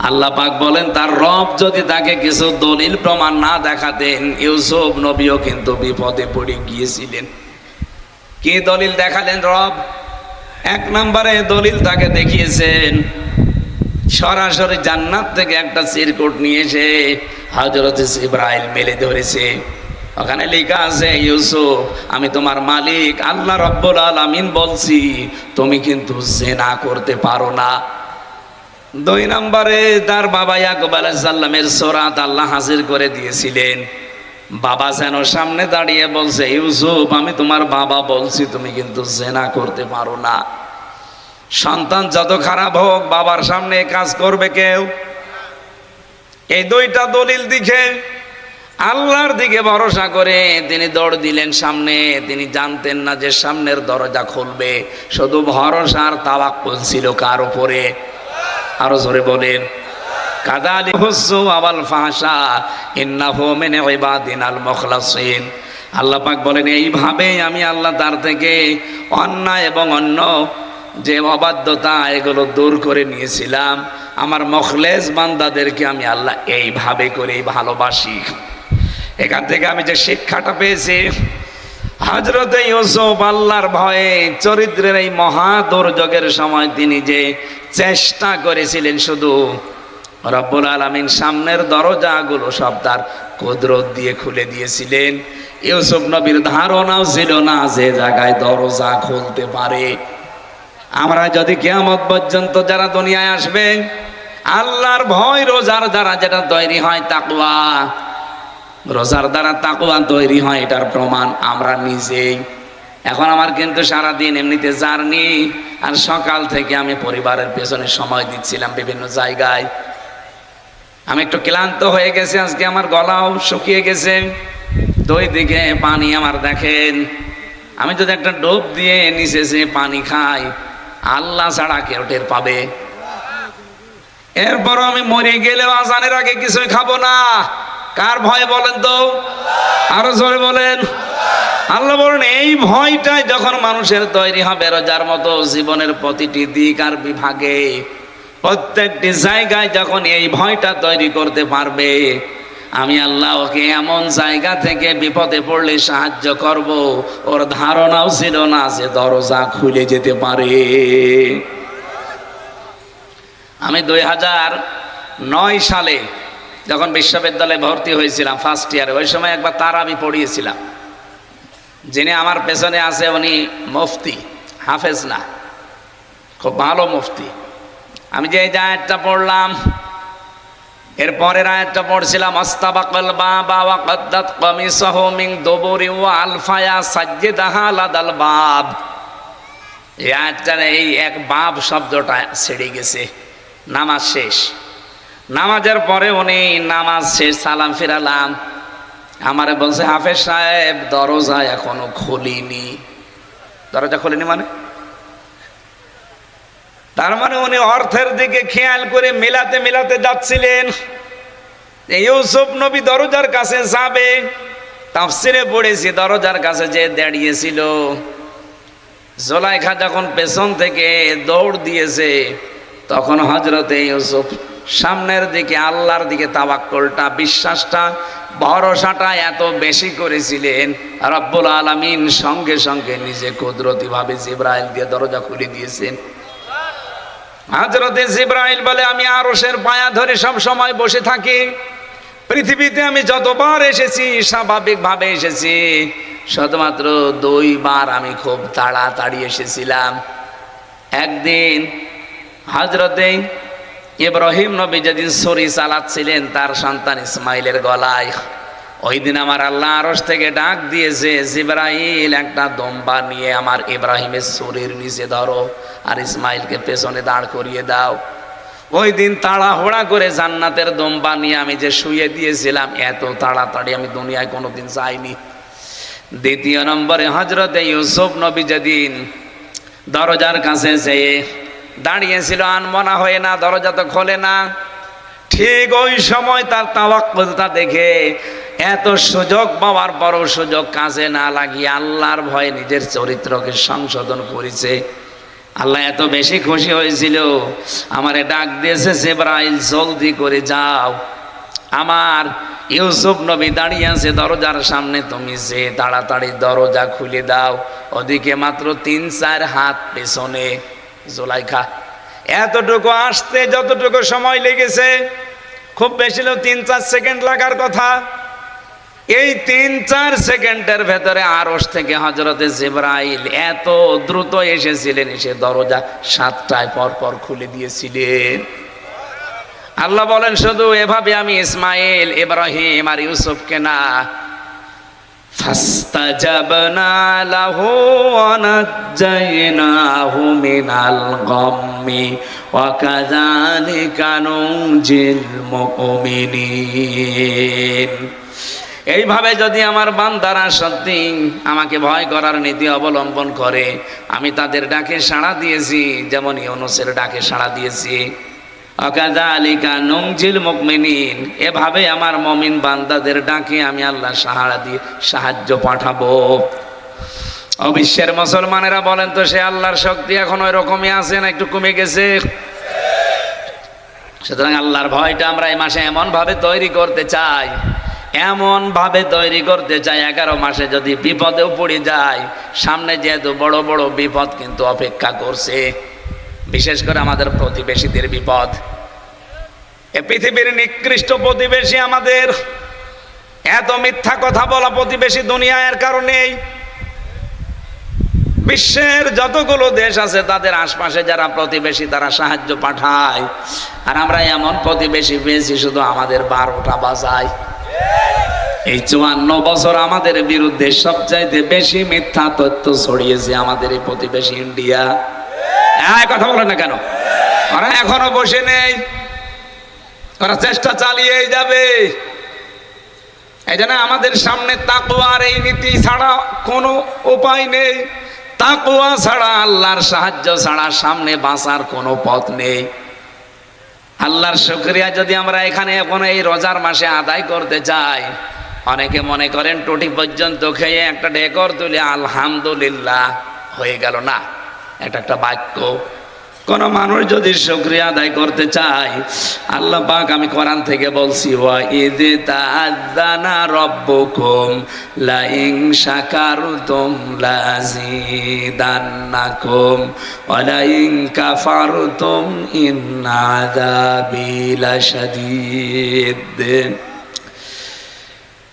আল্লাহ পাক বলেন তার রব যদি তাকে কিছু দলিল প্রমাণ না দেখাতেন, ইউসুফ নবীও কিন্তু বিপদে পড়ে গিয়েছিলেন। কি দলিল দেখালেন রব? 1 নম্বরে দলিল তাকে দেখিয়েছেন, সরাসরি জান্নাত থেকে একটা চিরকুট নিয়ে এসে হযরত জিবরাইল মেলে ধরেছে। ওখানে লেখা আছে, ইউসুফ আমি তোমার মালিক আল্লাহ রাব্বুল আলামিন বলছি, তুমি কিন্তু জিনা করতে পারো না। 2 নম্বরে তার বাবা ইয়াকুব আলাইহিস সালামের সূরাত আল্লাহ হাজির করে দিয়েছিলেন। বাবা যেন সামনে দাঁড়িয়ে বলছে, ইউসুফ আমি তোমার বাবা বলছি, তুমি কিন্তু জিনা করতে পারো না। সন্তান যত খারাপ হোক, বাবার সামনে কাজ করবে কেউ? এই 2টা দলিল দেখে আল্লাহর দিকে ভরসা করে তিনি দৌড় দিলেন সামনে। তিনি জানতেন না যে সামনের দরজা খুলবে, শুধু ভরসার তাওয়াক্কুল ছিল কার উপরে? আরো জোরে বলেন, কাযালিকা হুসু আওয়াল ফাহশা ইন্নাহু মিন ইবাদিনাল মুখলাসিন। আল্লাহ পাক বলেন এইভাবেই আমি আল্লাহ তার থেকে অন্যায় এবং অন্য যে অবাধ্যতা এগুলো দূর করে নিয়েছিলাম। আমার মুখলেস বান্দাদেরকে আমি আল্লাহ এইভাবে করেই ভালোবাসি। এখান থেকে আমি যে শিক্ষাটা পেয়েছি, হযরতে ইউসুফ আল্লাহর ভয়ে চরিত্রের এই মহা দুর্যোগের সময় তিনি যে চেষ্টা করেছিলেন, শুধু রব্বুল আলামিন সামনের দরজাগুলো সব তার কুদরত দিয়ে খুলে দিয়েছিলেন। ইউসুফ নবীর ধারণাও ছিল না যে জায়গায় দরজা খুলতে পারে। আমরা যদি কিয়ামত পর্যন্ত যারা দুনিয়ায় আসবে, আল্লাহর ভয় রোজার দ্বারা যেটা তৈরি হয় তাকওয়া, রোজার দ্বারা তাকওয়া তৈরি হয়, এটার প্রমাণ আমরা নিজেই। এখন আমার কিন্তু সারাদিন এমনিতে জার্নি, আর সকাল থেকে আমি পরিবারের পেছনে সময় দিচ্ছিলাম বিভিন্ন জায়গায়। আমি একটু ক্লান্ত হয়ে গেছি, আজকে আমার গলাও শুকিয়ে গেছে, 2 দিকে পানি আমার দেখেন। আমি যদি একটা ডোব দিয়ে নিচে যে পানি খাই, আল্লাহ ছাড়া কেউ টের পাবে? এরপর আমি মরে গেলেও আজানের আগে কিছুই খাবো না। কার ভয় বলেন তো? আরো জোরে বলেন। আল্লাহ বলেন এই ভয়টাই যখন মানুষের তৈরি হবে, রোজার মতো জীবনের প্রতিটি দিক আর বিভাগে প্রত্যেকটি জায়গায় যখন এই ভয়টা তৈরি করতে পারবে, আমি আল্লাহ ওকে এমন জায়গা থেকে বিপদে পড়লে সাহায্য করব, ওর ধারণাও ছিল না যে দরজা খুলে যেতে পারে। আমি 2009 সালে যখন বিশ্ববিদ্যালয়ে ভর্তি হয়েছিলাম ফার্স্ট ইয়ারে, ওই সময় একবার তারাবি পড়িয়েছিলাম। যিনি আমার পেছনে আছে উনি মুফতি, হাফেজ না, খুব ভালো মুফতি। আমি যে আয়াতটা পড়লাম, এর পরের আয়াতটা পড়ছিলাম, আস্তাবাকাল বাবা ওয়া কাদ্দাত কামিসাহু মিন দুবুরি ওয়া আলফায়া সাজ্জিদাহা লাদাল বাব। এই আয়াতটার এই এক বাব শব্দটা ছেড়ে গেছে। নামাজ শেষ, নামাজের পরে উনি নামাজ শেষ, সালাম ফিরালাম, আমারে বলছে হাফেজ সাহেব দরজা এখনো খুলিনি। দরজা খুলিনি মানে, তার মানে উনি অর্থের দিকে খেয়াল করে মেলাতে মেলাতে যাচ্ছিলেন। ইউসুফ নবী দরজার কাছে যাবে, তাফসিরে পড়েছি দরজার কাছে যে দাঁড়িয়েছিল, জুলাইখা যখন পেছন থেকে দৌড় দিয়েছে তখন হযরতে ইউসুফ সামনের দিকে আল্লাহর দিকে তাওয়াক্কুলটা, বিশ্বাসটা, ভরসাটা এত বেশি করেছিলেন, রব্বুল আলামিন সঙ্গে সঙ্গে নিজে কুদরতি ভাবে জিবরাইল দিয়ে দরজা খুলে দিয়েছেন। হযরতে জিবরাইল বলে, আমি আরশের পায়া ধরে সব সময় বসে থাকি, পৃথিবীতে আমি যতবার এসেছি স্বাভাবিকভাবে এসেছি, শুধুমাত্র 2 বার আমি খুব তাড়াতাড়ি এসেছিলাম। একদিন হযরতে ইব্রাহিম নবী যেদিন ছুরি চালাচ্ছিলেন তার সন্তান ইসমাইলের গলায়, ওই দিন আমার আল্লাহ আরশ থেকে ডাক দিয়েছে, জিবরাইল একটা দম্বা নিয়ে আমার ইব্রাহিমের ছুরির নিচে ধরো আর ইসমাইলকে পেছনে দাঁড় করিয়ে দাও। ওই দিন তাড়াহুড়া করে জান্নাতের দম্বা নিয়ে আমি যে শুয়ে দিয়েছিলাম, এত তাড়াতাড়ি আমি দুনিয়ায় কোনোদিন যাইনি। দ্বিতীয় নম্বরে হযরতে ইউসুফ নবী যেদিন দরজার কাছে যেয়ে দাঁড়িয়েছিল, আনমনা হয়ে না, দরজা তো খোলে না, ঠিক ওই সময় তার তাওয়াক্কুলটা দেখে এত সুযোগ পাওয়ার পরও সুযোগ কাজে না লাগিয়ে আল্লাহর ভয়ে নিজের চরিত্রকে সংশোধন করেছে। আল্লাহ এত বেশি খুশি হয়েছিল, আমারে ডাক দিয়েছে, জিবরাইল জলদি করে যাও, আমার ইউসুফ নবী দাঁড়িয়ে আছে দরজার সামনে, তুমি যে তাড়াতাড়ি দরজা খুলে দাও। ওদিকে মাত্র 3-4 হাত পেছনে জুলাইখা। এতটুকু আসতে যতটুকু সময় লেগেছে, খুব বেশি হলেও 3-4 সেকেন্ড লাগার কথা, এই 3-4 সেকেন্ডের ভেতরে আরশ থেকে হযরতে জিবরাইল এত দ্রুত এসেছিলেন, এসে দরজা 7টায় পর পর খুলে দিয়েছিলেন। আল্লাহ বলেন, শুধু এভাবে আমি ইসমাইল, ইব্রাহিম আর ইউসুফকে না, ফাস্তাজাবনা লাহু ওয়া নাজ্জায়নাহু মিনাল গাম্মি ওয়া কাযালিকা নুনজিল মুমিনিন। এইভাবে যদি আমার বান্দারা সত্যি আমাকে ভয় করার নীতি অবলম্বন করে, আমি তাদের ডাকে সাড়া দিয়েছি, যেমন ইউনূসের ডাকে সাড়া দিয়েছি। ওয়াকাযালিকা নুনজিল মুমিনিন, এভাবে আমার মুমিন বান্দাদের ডাকে আমি আল্লাহ সাহারা দিয়ে সাহায্য পাঠাবো। অবিশ্বের মুসলমানেরা বলেন তো, সে আল্লাহর শক্তি এখন ওই রকমই আছে না একটু কমে গেছে? সুতরাং আল্লাহর ভয়টা আমরা এই মাসে এমন ভাবে তৈরি করতে চাই, 11 মাসে যদি বিপদেও পড়ে যায়, সামনে যেহেতু বড় বড় বিপদ কিন্তু অপেক্ষা করছে, বিশেষ করে আমাদের প্রতিবেশীদের বিপদ। এ পৃথিবীর নিকৃষ্ট প্রতিবেশী আমাদের, এত মিথ্যা কথা বলা প্রতিবেশী দুনিয়ার কারণেই। বিশ্বের যতগুলো দেশ আছে তাদের আশপাশে যারা প্রতিবেশী তারা সাহায্য পাঠায়, আর আমরা এমন প্রতিবেশী পেয়েছি শুধু আমাদের 12টা বাজায়। এই 54 বছর আমাদের বিরুদ্ধে সবচাইতে বেশি মিথ্যা তথ্য ছড়িয়েছে আমাদের এই প্রতিবেশী ইন্ডিয়া। কথা বলে না কেন? ওরা এখনো বসে নেই, ওরা চেষ্টা চালিয়ে যাবে। এই জন্য আমাদের সামনে তাকওয়ার এই নীতি ছাড়া কোনো উপায় নেই, তাকওয়া ছাড়া, আল্লাহর সাহায্য ছাড়া সামনে বাঁচার কোনো পথ নেই। আল্লাহর শুকরিয়া যদি আমরা এখানে এখন এই রোজার মাসে আদায় করতে চাই, অনেকে মনে করেন টুটি পর্যন্ত খেয়ে একটা ঢেকর তুলে আলহামদুলিল্লাহ হয়ে গেল না, এটা একটা বাক্য। কোন মানুষ যদি শুকরিয়া আদায় করতে চায়, আল্লাহ পাক আমি কোরআন থেকে বলছি, ওয়া ইয তাআযানা রাব্বুকুম লা ইন শাকারতুম লাযীদান্নাকুম ওয়া লা ইন কাফারতুম ইন্না আযাবি লাশাদীদ।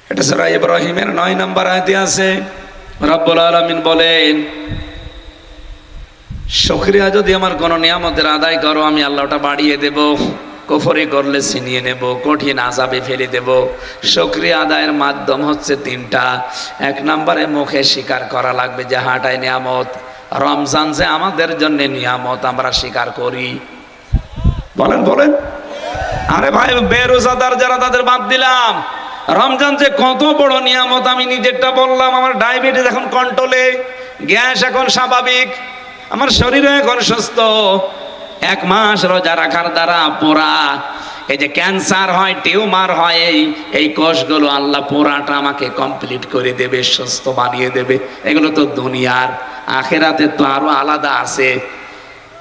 এটা সূরা ইব্রাহিমের 9 নম্বর আয়াতে আছে। রব্বুল আলামিন বলেন, শুকরিয়া যদি আমার কোন নিয়ামতের আদায় করো আমি আল্লাহ ওটা বাড়িয়ে দেব, কুফরি করলে ছিনিয়ে নেব, কঠিন আযাবে ফেলে দেব। শুকরিয়া আদায়ের মাধ্যম হচ্ছে তিনটা। এক নম্বরে মুখে স্বীকার করা লাগবে যে হাঁটাই নিয়ামত, রমজান যে আমাদের জন্য নিয়ামত আমরা স্বীকার করি। বলেন বলেন, আরে ভাই বেরোজাদার যারা তাদের বাদ দিলাম, রমজান যে কত বড় নিয়ামত আমি নিজেরটা বললাম। আমার ডায়াবেটিস এখন কন্ট্রোলে, গ্যাস এখন স্বাভাবিক, আমার শরীরও এখন সুস্থ। 1 মাস রোজা রাখার দ্বারা পুরা এই যে ক্যান্সার হয়, টিউমার হয়, এই কোষগুলো আল্লাহ পুরাটা আমাকে কমপ্লিট করে দেবে, সুস্থ বানিয়ে দেবে। এগুলো তো দুনিয়ার, আখেরাতে তো আরো আলাদা আছে।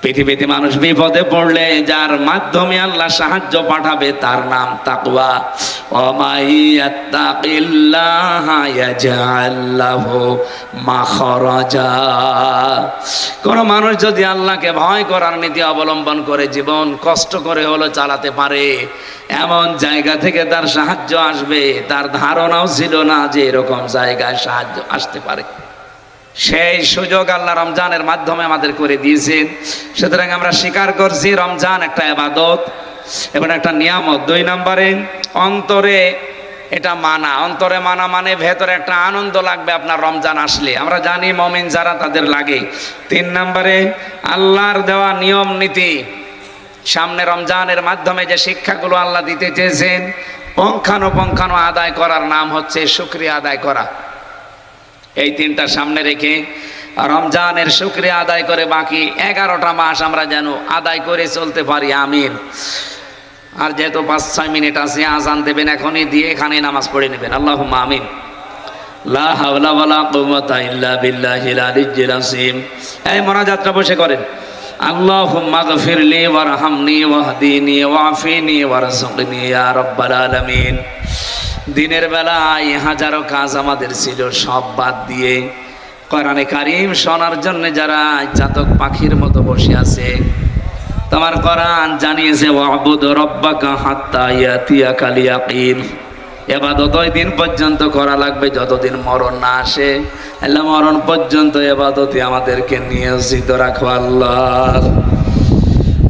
পৃথিবীতে মানুষ বিপদে পড়লে যার মাধ্যমে আল্লাহ সাহায্য পাঠাবে তার নাম তাকওয়া। ওয়ামাইয়াত্তাকিল্লাহা ইয়াজআল লাহু মাখরাজা। কোন মানুষ যদি আল্লাহকে ভয় করার নীতি অবলম্বন করে জীবন কষ্ট করে হলো চালাতে পারে, এমন জায়গা থেকে তার সাহায্য আসবে তার ধারণাও ছিল না যে এরকম জায়গায় সাহায্য আসতে পারে। সেই সুযোগ আল্লাহ রমজানের মাধ্যমে আমাদের করে দিয়েছেন। সুতরাং আমরা স্বীকার করছি রমজান একটা ইবাদত এবং একটা নিয়ামত। 2 নম্বরে অন্তরে এটা মানা। অন্তরে মানা মানে ভেতরে একটা আনন্দ লাগবে আপনার রমজান আসলে, আমরা জানি মুমিন যারা তাদের লাগে। 3 নম্বরে আল্লাহর দেওয়া নিয়ম নীতি, সামনে রমজানের মাধ্যমে যে শিক্ষাগুলো আল্লাহ দিতে চেয়েছেন পুঙ্খানুপুঙ্খানু আদায় করার নাম হচ্ছে শুকরিয়া আদায় করা। এই 3টা সামনে রেখে রমজানের শুকরিয়া আদায় করে বাকি 11টা মাস আমরা যেন আদায় করে চলতে পারি। আমিন। আর যেহেতু 5-6 মিনিট আছে, আজান দেবেন এখনই, দিয়ে এখানে নামাজ পড়ে নেবেন। আল্লাহুম্মা আমিন। লা হাওলা ওয়ালা কুওয়াতা ইল্লা বিল্লাহিল আলিয়্যিল আযীম। এই মোনাজাতটা বসে করেন। আল্লাহুম্মা গফিরলি ওয়ারহামনি ওয়াহদিনি ওয়াফিনি ওয়ারযুকনি ইয়া রাব্বাল আলামিন। দিনের বেলায় হাজারো কাজ আমাদের ছিল, সব বাদ দিয়ে কোরআনে কারীম শোনার জন্য যারা চাতক পাখির মতো বসে আছে, তোমার কোরআন জানিয়েছে ওয়াবুদ রাব্বাকা হাত্তা ইয়াতিয়াকাল ইয়াকিন। ইবাদত ওই দিন পর্যন্ত করা লাগবে যতদিন মরণ না আসে। আল্লাহ মরণ পর্যন্ত ইবাদতে আমাদেরকে নিয়োজিত রাখো আল্লাহ।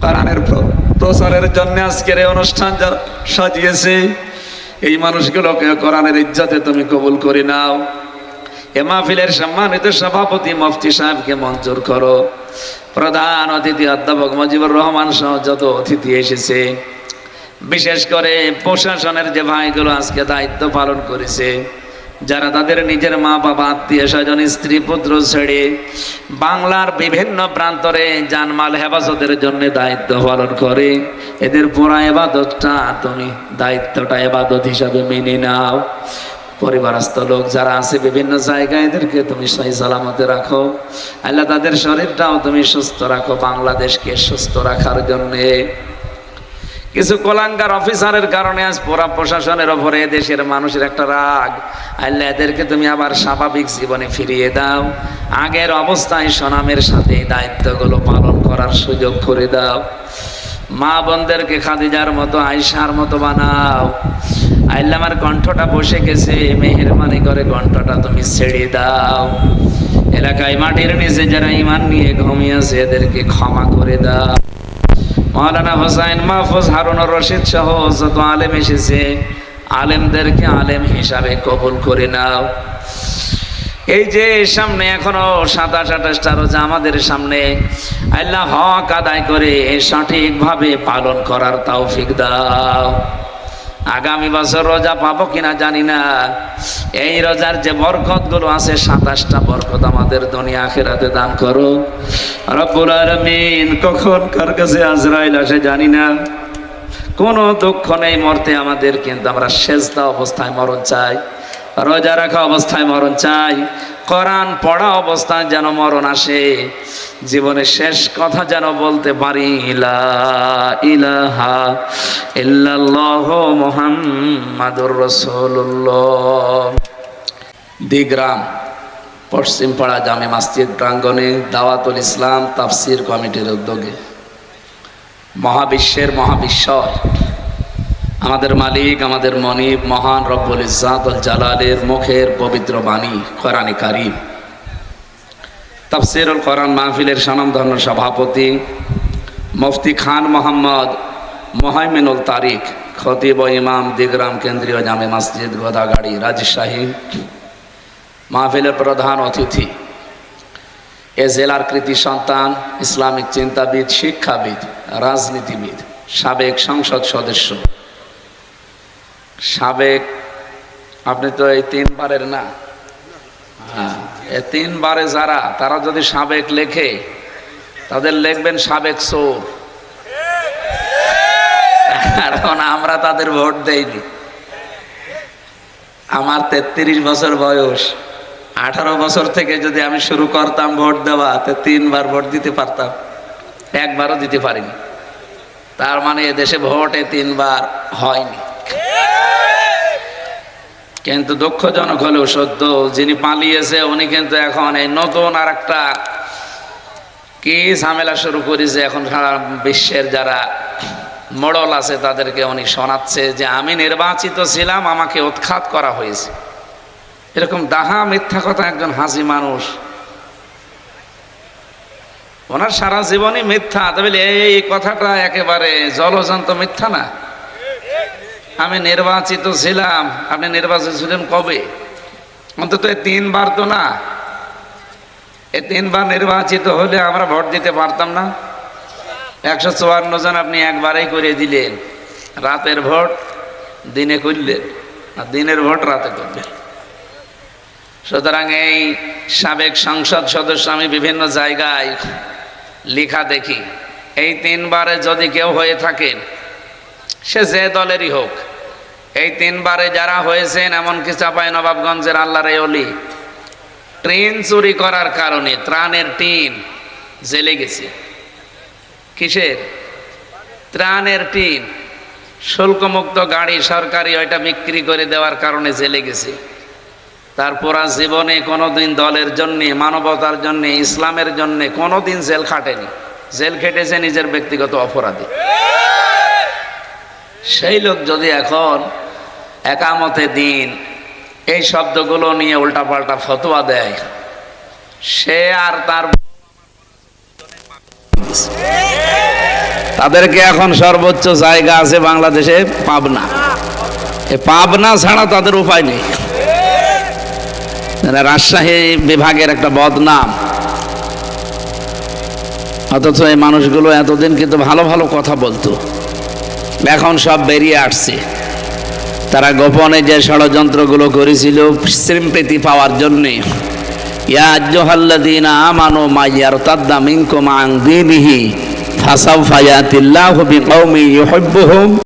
কোরআনের প্রচারের জন্য আজকের এই অনুষ্ঠান যারা সাজিয়েছে এই মানুষগুলোকে কোরআনের ইজ্জতে তুমি কবুল করে নাও। এ মাহফিলের সম্মানিত সভাপতি মুফতি সাহেবকে মঞ্জুর করো। প্রধান অতিথি অধ্যাপক মুজিবুর রহমান সহ যত অতিথি এসেছে, বিশেষ করে প্রশাসনের যে ভাইগুলো আজকে দায়িত্ব পালন করেছে, যারা তাদের নিজের মা বাবা আত্মীয় স্বজন স্ত্রী পুত্র ছেড়ে বাংলার বিভিন্ন প্রান্তরে জানমাল হেফাজতের জন্য দায়িত্ব পালন করে, এদের পুরা ইবাদতটা তুমি দায়িত্বটা ইবাদত হিসাবে মেনে নাও। পরিবারস্থ লোক যারা আছে বিভিন্ন জায়গায় এদেরকে তুমি সহি সালামতে রাখো আল্লাহ। তাদের শরীরটাও তুমি সুস্থ রাখো বাংলাদেশকে সুস্থ রাখার জন্যে। কিছু কোলাঙ্গার অফিসারের কারণে আজ পুরা প্রশাসনের ওপরে দেশের মানুষের একটা রাগ, আল্লাহ এদেরকে তুমি আবার স্বাভাবিক জীবনে ফিরিয়ে দাও। আগের অবস্থায় সুনামের সাথে দায়িত্বগুলো পালন করার সুযোগ করে দাও। মা বোনদেরকে খাদিজার মতো আয়েশার মতো বানাও। আল্লাহ আমার কণ্ঠটা বসে গেছে, মেহেরবানি করে কণ্ঠটা তুমি ছেড়ে দাও। এলাকায় মাটির নিচে যারা ঈমান নিয়ে ঘুমিয়েছে এদেরকে ক্ষমা করে দাও। মাওলানা হোসাইন মাহফুজ হারুনুর রশিদ সহ যত আলেম এসেছে আলেমদেরকে আলেম হিসাবে কবুল করে নাও। এই যে সামনে এখনো 27-28টা রোজা আমাদের সামনে, আল্লাহ হক আদায় করে সঠিকভাবে পালন করার তৌফিক দাও। আগামী বছর রোজা পাবো কিনা জানি না। এই রোজার যে বরকতগুলো আছে 27টা বরকত আমাদের দুনিয়া আখিরাতে দান করো রব্বুল আলামিন। কখন কার কাছে আজরাইল আসে জানি না, কোনো দুঃখ নেই মরতে আমাদের, কিন্তু আমরা সেজদা অবস্থায় মরণ চাই, রোজা রাখা অবস্থায় মরণ চাই, কোরআন পড়া অবস্থায় যেন মরণ আসে। জীবনের শেষ কথা যেন বলতে পারি লা ইলাহা ইল্লাল্লাহু মুহাম্মাদুর রাসূলুল্লাহ। দিগ্রাম পশ্চিমপাড়া জামে মসজিদ প্রাঙ্গণে দাওয়াতুল ইসলাম তাফসির কমিটির উদ্যোগে মহাবিশ্বের মহাবিশ্বর আমাদের মালিক আমাদের মনিব মহান রব্বুল ইজ্জাতুল জালালের মুখের পবিত্র বাণী কোরআনে কারীম তাফসীরুল কোরআন মাহফিলের স্বনামধন্য সভাপতি মুফতি খান মোহাম্মদ মোহাইমিনুল তারিক, খতিব ও ইমাম দিগরাম কেন্দ্রীয় জামে মসজিদ গোদাগাড়ি রাজশাহী, মাহফিলের প্রধান অতিথি এ জেলার কৃতি সন্তান, ইসলামিক চিন্তাবিদ, শিক্ষাবিদ, রাজনীতিবিদ, সাবেক সংসদ সদস্য, সাবেক, আপনি তো এই তিনবারের না, হ্যাঁ, এই তিনবারে যারা, তারা যদি সাবেক লেখে তাদের লিখবেন সাবেক চোর, কারণ আমরা তাদের ভোট দেইনি। আমার 33 বছর বয়স, 18 বছর থেকে যদি আমি শুরু করতাম ভোট দেওয়া, তো 3 বার ভোট দিতে পারতাম, একবারও দিতে পারিনি। তার মানে এদেশে ভোটে 3 বার হয়নি। কিন্তু দুঃখজনক হলেও সত্য, যিনি পালিয়েছে উনি কিন্তু এখন এই নতুন আর একটা কি ঝামেলা শুরু করেছে। এখন সারা বিশ্বের যারা মোড়ল আছে তাদেরকে উনি শোনাচ্ছে যে আমি নির্বাচিত ছিলাম, আমাকে উৎখাত করা হয়েছে। এরকম দাহা মিথ্যা কথা একজন হাসি মানুষ, ওনার সারা জীবনই মিথ্যা। তবে এই কথাটা একেবারে জলজন্ত মিথ্যা না। আমি নির্বাচিত ছিলাম, আপনি নির্বাচিত ছিলেন কবে? অন্তত 3 বার তো না। এই 3 বার নির্বাচিত হলে আমরা ভোট দিতে পারতাম না? 154 জন আপনি একবারেই করে দিলেন। রাতের ভোট দিনে করলেন, আর দিনের ভোট রাতে করলেন। সুতরাং এই সাবেক সংসদ সদস্য, আমি বিভিন্ন জায়গায় লেখা দেখি, এই 3 বারে যদি কেউ হয়ে থাকেন, সে যে দলেরই হোক, এই 3 বারে যারা হয়েছেন, এমনকি চাঁপাইনবাবগঞ্জের আল্লাহর ওলি ট্রেন চুরি করার কারণে, ত্রাণের টিন জেলে গেছে। কিসের? ত্রাণের টিন। শুল্কমুক্ত গাড়ি সরকারি, ওইটা বিক্রি করে দেওয়ার কারণে জেলে গেছে। তারপর জীবনে কোনোদিন দলের জন্যে, মানবতার জন্যে, ইসলামের জন্যে কোনোদিন জেল খাটেনি। জেল খেটেছে নিজের ব্যক্তিগত অপরাধে। সেই লোক যদি এখন একামতে দিন এই শব্দগুলো নিয়ে উল্টাপাল্টা ফতোয়া দেয়, সে আর তার তাদেরকে এখন সর্বোচ্চ জায়গা আছে বাংলাদেশে পাবনা। এই পাবনা ছাড়া তাদের উপায় নেই। রাজশাহী বিভাগের একটা বদনাম, অথচ এই মানুষগুলো এতদিন কিন্তু ভালো ভালো কথা বলতো, এখন সব বেরিয়ে আসছে। তারা গোপনে যে ষড়যন্ত্রগুলো করেছিল সিম্পেথি পাওয়ার জন্যে, ইয়া আইয়ুহাল্লাযীনা আমানু মাইয়ারতাদ্দা মিনকুম আন দীনিহি ফাসাউফা ইয়াতিল্লাহু বিকওমিন ইউহিব্বুহুম